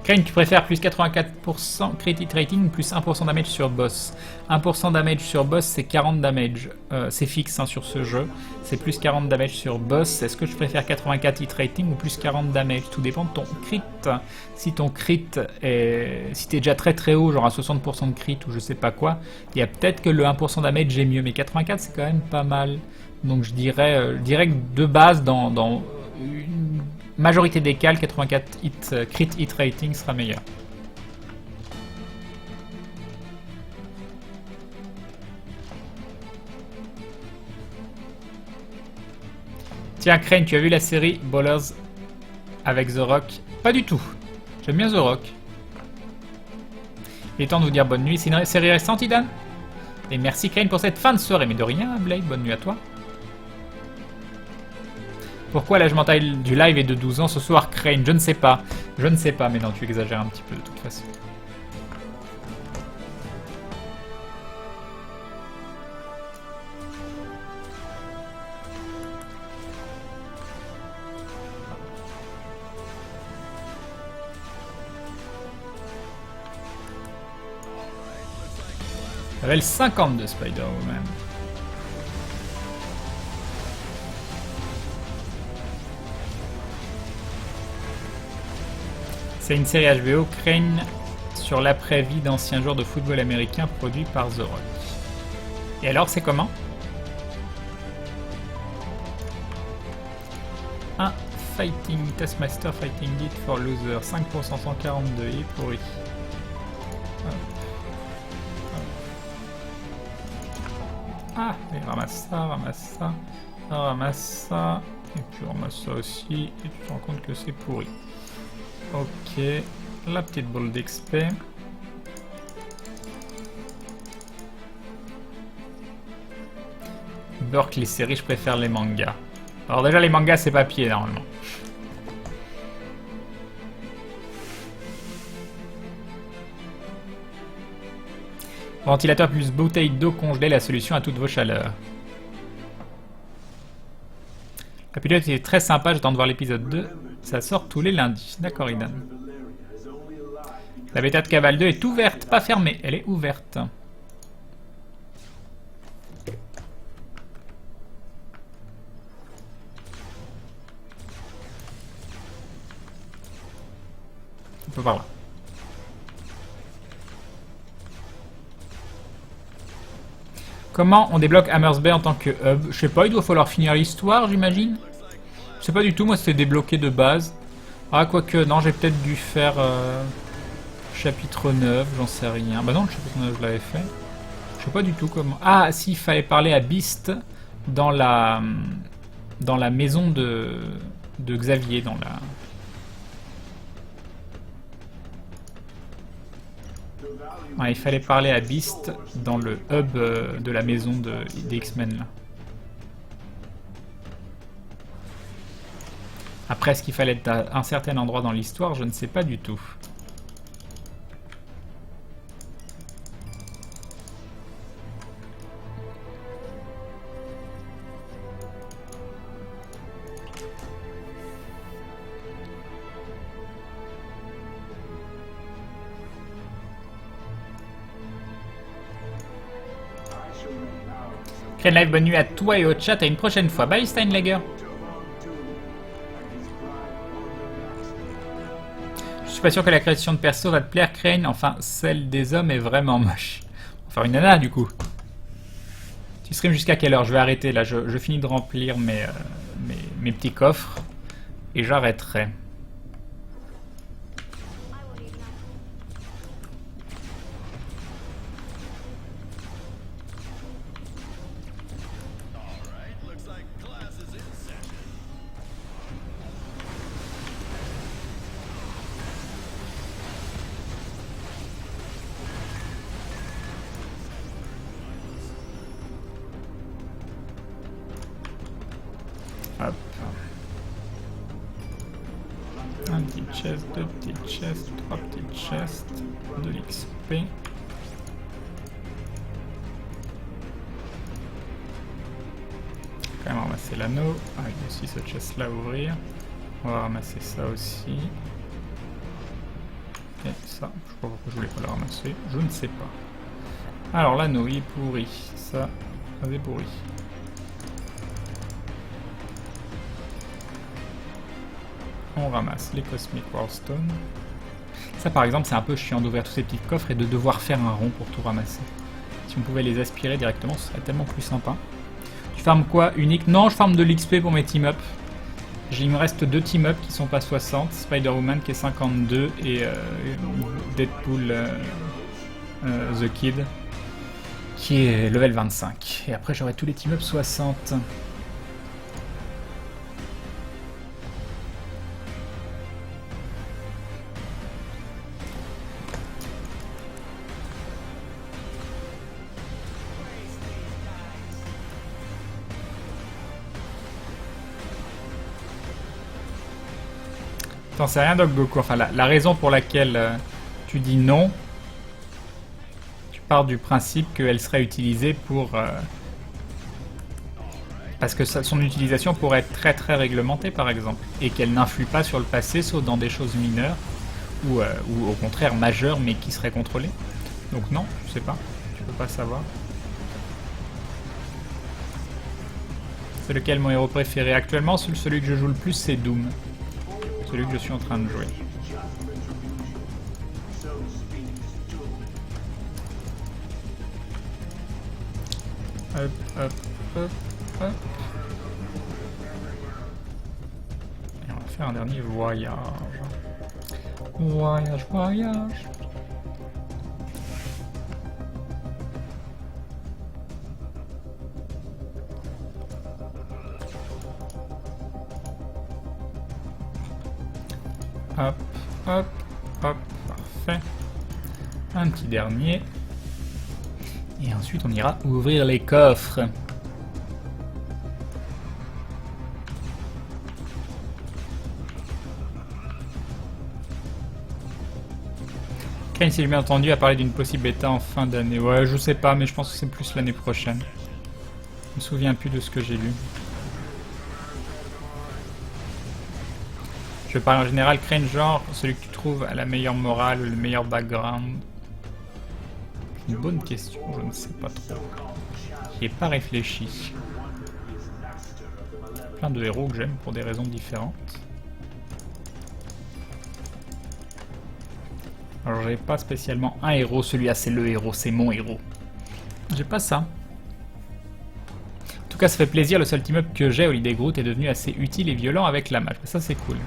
Crane, tu préfères plus 84% crit hit rating ou plus 1% damage sur boss? 1% damage sur boss, c'est 40 damage. C'est fixe hein, sur ce jeu. C'est plus 40 damage sur boss. Est-ce que je préfère 84 hit rating ou plus 40 damage? Tout dépend de ton crit. Si ton crit est... Si t'es déjà très très haut, genre à 60% de crit ou je sais pas quoi, il y a peut-être que le 1% damage est mieux. Mais 84, c'est quand même pas mal. Donc je dirais que de base, dans une majorité des cas, 84 crit hit rating sera meilleur. Tiens, Crane, tu as vu la série Ballers avec The Rock? Pas du tout. J'aime bien The Rock. Il est temps de vous dire bonne nuit. C'est une série récente, Idan? Et merci, Crane, pour cette fin de soirée. Mais de rien, Blade, bonne nuit à toi. Pourquoi l'âge mental du live est de 12 ans ce soir, Crane? Je ne sais pas. Je ne sais pas, mais non, tu exagères un petit peu de toute façon. Level 52 Spider-Woman. C'est une série HBO Crane sur l'après-vie d'anciens joueurs de football américain produit par The Rock. Et alors, c'est comment? Un Fighting Taskmaster Fighting Guide for Loser 5% 142 et pourri. Ah, et ramasse ça, ramasse ça, et puis ramasse ça aussi, et tu te rends compte que c'est pourri. Ok, la petite boule d'XP. Burk, les séries, je préfère les mangas. Alors déjà, les mangas, c'est papier, normalement. Ventilateur plus bouteille d'eau congelée, la solution à toutes vos chaleurs. La pilote est très sympa, j'attends de voir l'épisode 2. Ça sort tous les lundis. D'accord, Idan. La bêta de Cabal 2 est ouverte, pas fermée. Elle est ouverte. On peut par là. Comment on débloque Hammer's Bay en tant que hub? Je sais pas, il doit falloir finir l'histoire, j'imagine. Je sais pas du tout, moi c'était débloqué de base. Ah, quoique, non, j'ai peut-être dû faire chapitre 9, j'en sais rien. Bah non, le chapitre 9, je l'avais fait. Je sais pas du tout comment... Ah, si, il fallait parler à Beast dans la maison de Xavier, dans la... Ouais, il fallait parler à Beast dans le hub de la maison des X-Men, là. Après, est-ce qu'il fallait être à un certain endroit dans l'histoire? Je ne sais pas du tout. Crane Live, bonne nuit à toi et au chat. À une prochaine fois. Bye Steinlager. Je suis pas sûr que la création de perso va te plaire, Crane. Enfin, celle des hommes est vraiment moche. On va faire une nana du coup. Tu stream jusqu'à quelle heure? Je vais arrêter là. Je finis de remplir mes petits coffres. Et j'arrêterai. Hop. Un petit chest, deux petits chests, trois petits chests, de l'XP. Quand même ramasser l'anneau. Ah, il y a aussi ce chest là à ouvrir. On va ramasser ça aussi. Et ça, je sais pas pourquoi je voulais pas le ramasser, je ne sais pas. Alors l'anneau il est pourri, ça c'est pourri. On ramasse les Cosmic Warstone. Ça par exemple c'est un peu chiant d'ouvrir tous ces petits coffres et de devoir faire un rond pour tout ramasser. Si on pouvait les aspirer directement ce serait tellement plus sympa. Tu farmes quoi? Unique? Non, je farme de l'XP pour mes team-up. Il me reste 2 team-up qui sont pas 60, Spider-Woman qui est 52 et Deadpool The Kid qui est level 25. Et après j'aurai tous les team-up 60. T'en sais rien, Doc Goku. Enfin, la raison pour laquelle tu dis non, tu pars du principe qu'elle serait utilisée pour... parce que son utilisation pourrait être très très réglementée, par exemple, et qu'elle n'influe pas sur le passé, sauf dans des choses mineures, ou au contraire majeures, mais qui seraient contrôlées. Donc non, je sais pas. Tu peux pas savoir. C'est lequel mon héros préféré actuellement? Celui que je joue le plus, c'est Doom. Celui que je suis en train de jouer. Hop, hop, hop, hop. Et on va faire un dernier voyage. Voyage, voyage. Hop, hop, hop, parfait. Un petit dernier. Et ensuite on ira ouvrir les coffres. Kane, si j'ai bien entendu, a parlé d'une possible bêta en fin d'année. Ouais, je sais pas, mais je pense que c'est plus l'année prochaine. Je me souviens plus de ce que j'ai lu. Je parle en général, Crane, genre celui que tu trouves à la meilleure morale ou le meilleur background. Une bonne question, je ne sais pas trop. J'y ai pas réfléchi. Plein de héros que j'aime pour des raisons différentes. Alors j'ai pas spécialement un héros, celui-là c'est le héros, c'est mon héros. J'ai pas ça. En tout cas ça fait plaisir, le seul team-up que j'ai, Holiday Groot, est devenu assez utile et violent avec la mage. Ça c'est cool.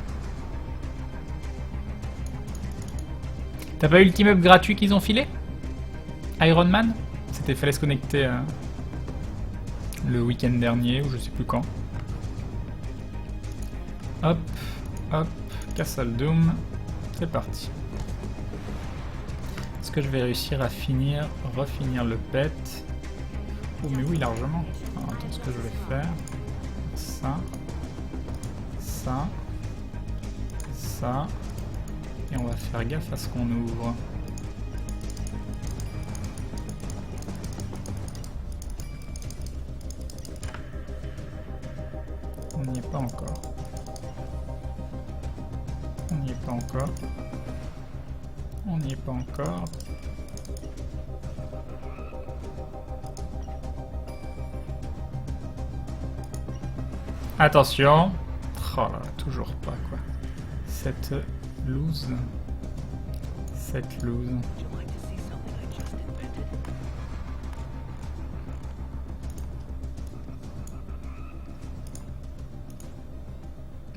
T'as pas eu le team-up gratuit qu'ils ont filé? Iron Man? C'était fallait se connecter le week-end dernier ou je sais plus quand. Hop, hop, Castle Doom, c'est parti. Est-ce que je vais réussir à refinir le pet? Oh mais oui largement. Alors, attends, ce que je vais faire, ça, ça, ça, et on va faire gaffe à ce qu'on ouvre. On n'y est pas encore. On n'y est pas encore. On n'y est pas encore. Attention. Oh là là, toujours pas quoi. Cette loose. Cette loose.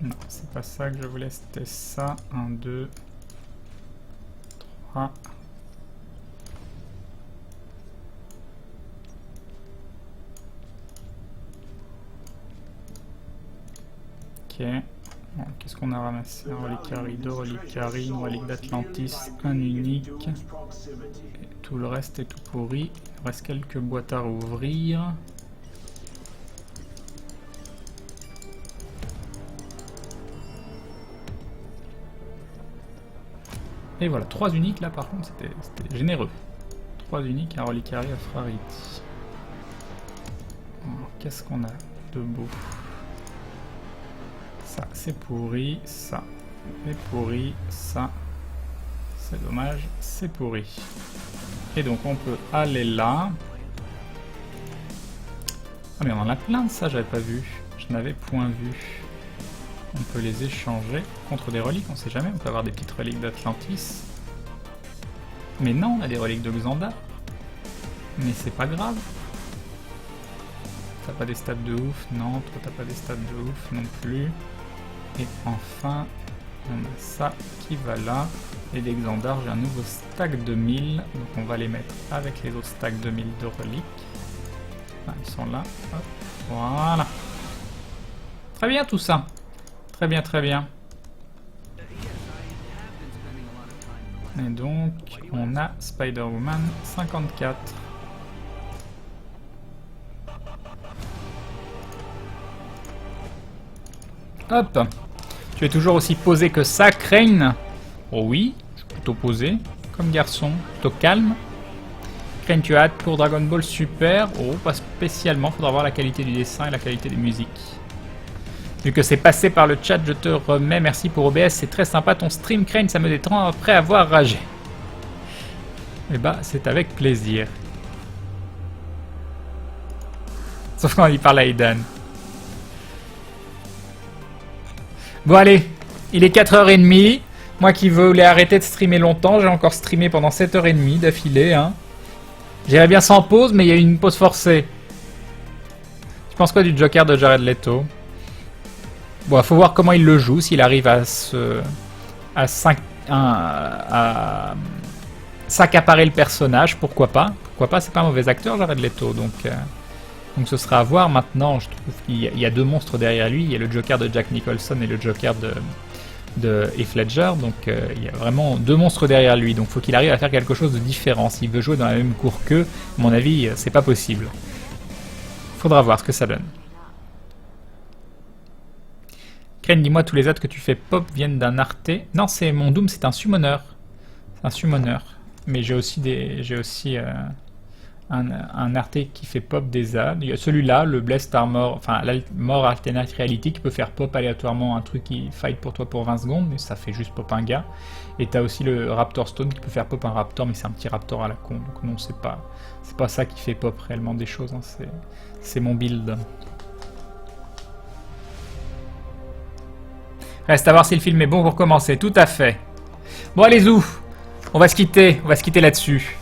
Non, c'est pas ça que je voulais, c'était ça. 1, 2, 3. Ok. Bon, qu'est-ce qu'on a ramassé? Un reliquari, 2 reliquaries, une relique d'Atlantis, un unique. Et tout le reste est tout pourri. Il reste quelques boîtes à rouvrir. Et voilà, 3 uniques là par contre, c'était généreux. 3 uniques, un reliquari à Frarity. Qu'est-ce qu'on a de beau? Ça, c'est pourri, ça, c'est pourri, ça, c'est dommage, c'est pourri. Et donc on peut aller là. Ah mais on en a plein de ça, j'avais pas vu. Je n'avais point vu. On peut les échanger contre des reliques, on sait jamais, on peut avoir des petites reliques d'Atlantis. Mais non, on a des reliques de Xandar. Mais c'est pas grave. T'as pas des stats de ouf? Non, toi t'as pas des stats de ouf non plus. Et enfin, on a ça qui va là. Et des Xandar, j'ai un nouveau stack de 1000. Donc on va les mettre avec les autres stacks de 1000 de reliques. Ah, ils sont là. Hop. Voilà. Très bien tout ça. Très bien, très bien. Et donc, on a Spider-Woman 54. Hop. Tu es toujours aussi posé que ça, Crane? Oh oui, je suis plutôt posé. Comme garçon, plutôt calme. Crane, tu as hâte pour Dragon Ball Super? Oh, pas spécialement. Faudra voir la qualité du dessin et la qualité des musiques. Vu que c'est passé par le chat, je te remets. Merci pour OBS, c'est très sympa ton stream, Crane, ça me détend après avoir ragé. Eh bah, c'est avec plaisir. Sauf quand il parle à Aidan. Bon allez, il est 4h30. Moi qui voulais arrêter de streamer longtemps, j'ai encore streamé pendant 7h30 d'affilée. Hein. J'irais bien sans pause, mais il y a eu une pause forcée. Tu penses quoi du Joker de Jared Leto? Bon, il faut voir comment il le joue, s'il arrive à s'accaparer le personnage, pourquoi pas. Pourquoi pas, c'est pas un mauvais acteur, Jared Leto, donc ce sera à voir. Maintenant, je trouve qu'il y a deux monstres derrière lui, il y a le Joker de Jack Nicholson et le Joker de Heath Ledger, donc il y a vraiment deux monstres derrière lui, donc faut qu'il arrive à faire quelque chose de différent. S'il veut jouer dans la même cour qu'eux, à mon avis, c'est pas possible. Faudra voir ce que ça donne. Crane, dis-moi, tous les ads que tu fais pop viennent d'un Arte. Non, c'est mon Doom, c'est un summoner. C'est un summoner. Mais j'ai aussi un Arte qui fait pop des ads. Il y a celui-là, le Blessed Armor, enfin l'Armor Alternate Reality qui peut faire pop aléatoirement un truc qui fight pour toi pour 20 secondes, mais ça fait juste pop un gars. Et t'as aussi le Raptor Stone qui peut faire pop un Raptor, mais c'est un petit Raptor à la con. Donc non, c'est pas ça qui fait pop réellement des choses. Hein. C'est mon build. Reste à voir si le film est bon pour commencer, tout à fait. Bon allez zou, on va se quitter là-dessus.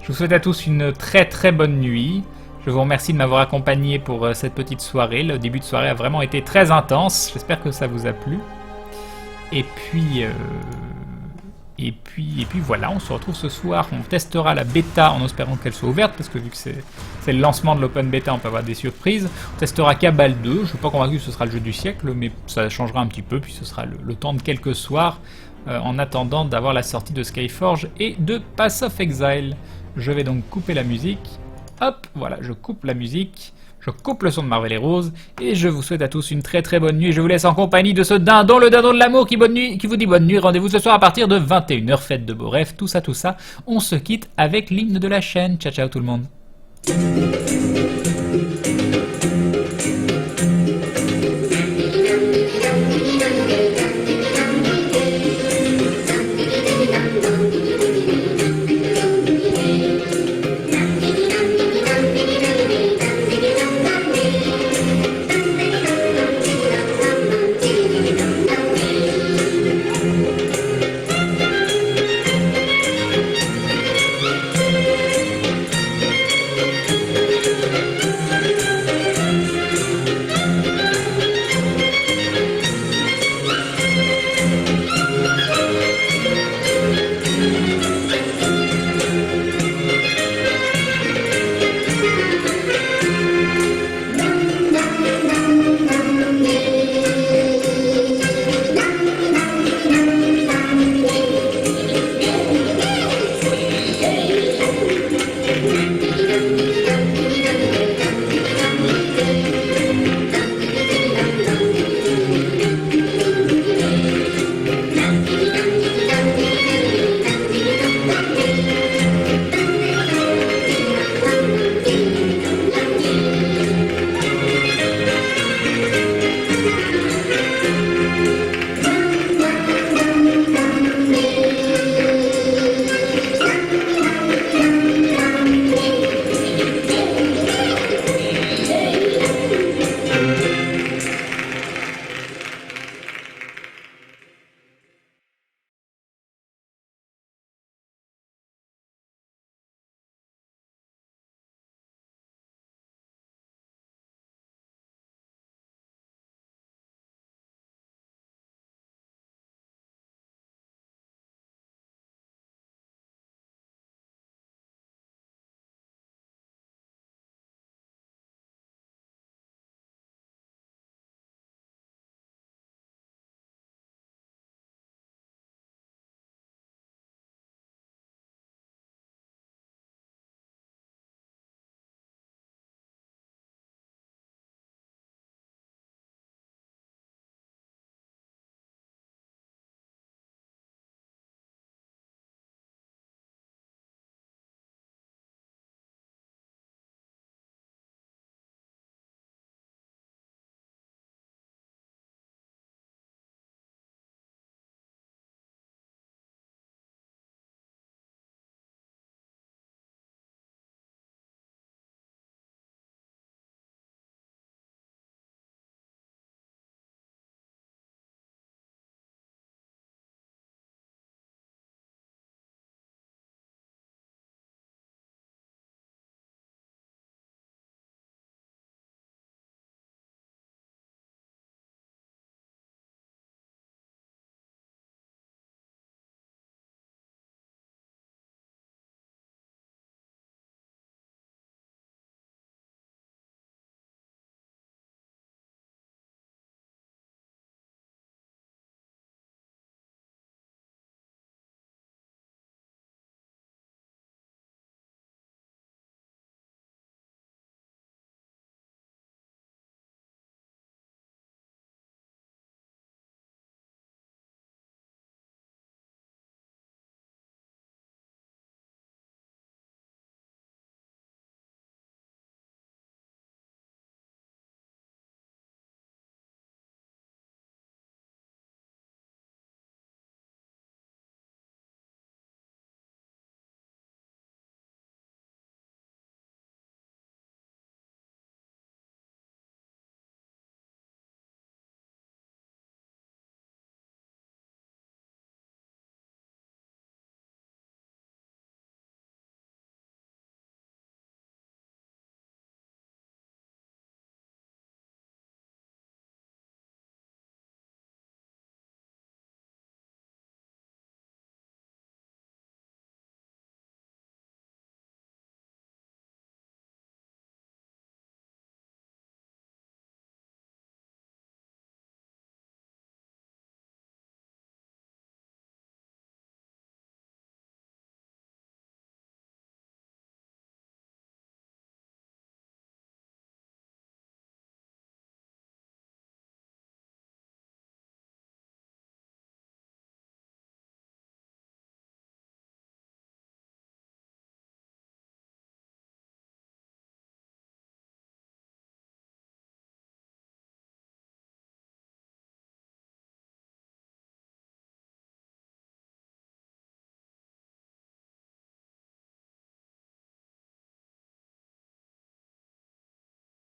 Je vous souhaite à tous une très très bonne nuit. Je vous remercie de m'avoir accompagné pour cette petite soirée. Le début de soirée a vraiment été très intense, j'espère que ça vous a plu. Et puis voilà, on se retrouve ce soir, on testera la bêta en espérant qu'elle soit ouverte, parce que vu que c'est le lancement de l'open bêta, on peut avoir des surprises. On testera Cabal 2, je ne suis pas convaincu que ce sera le jeu du siècle, mais ça changera un petit peu, puis ce sera le temps de quelques soirs, en attendant d'avoir la sortie de Skyforge et de Pass of Exile. Je vais donc couper la musique, hop, voilà, je coupe la musique. Je coupe le son de Marvel Heroes et je vous souhaite à tous une très très bonne nuit. Je vous laisse en compagnie de ce dindon, le dindon de l'amour qui vous dit bonne nuit. Rendez-vous ce soir à partir de 21h. Faites de beaux rêves, tout ça. On se quitte avec l'hymne de la chaîne. Ciao ciao tout le monde.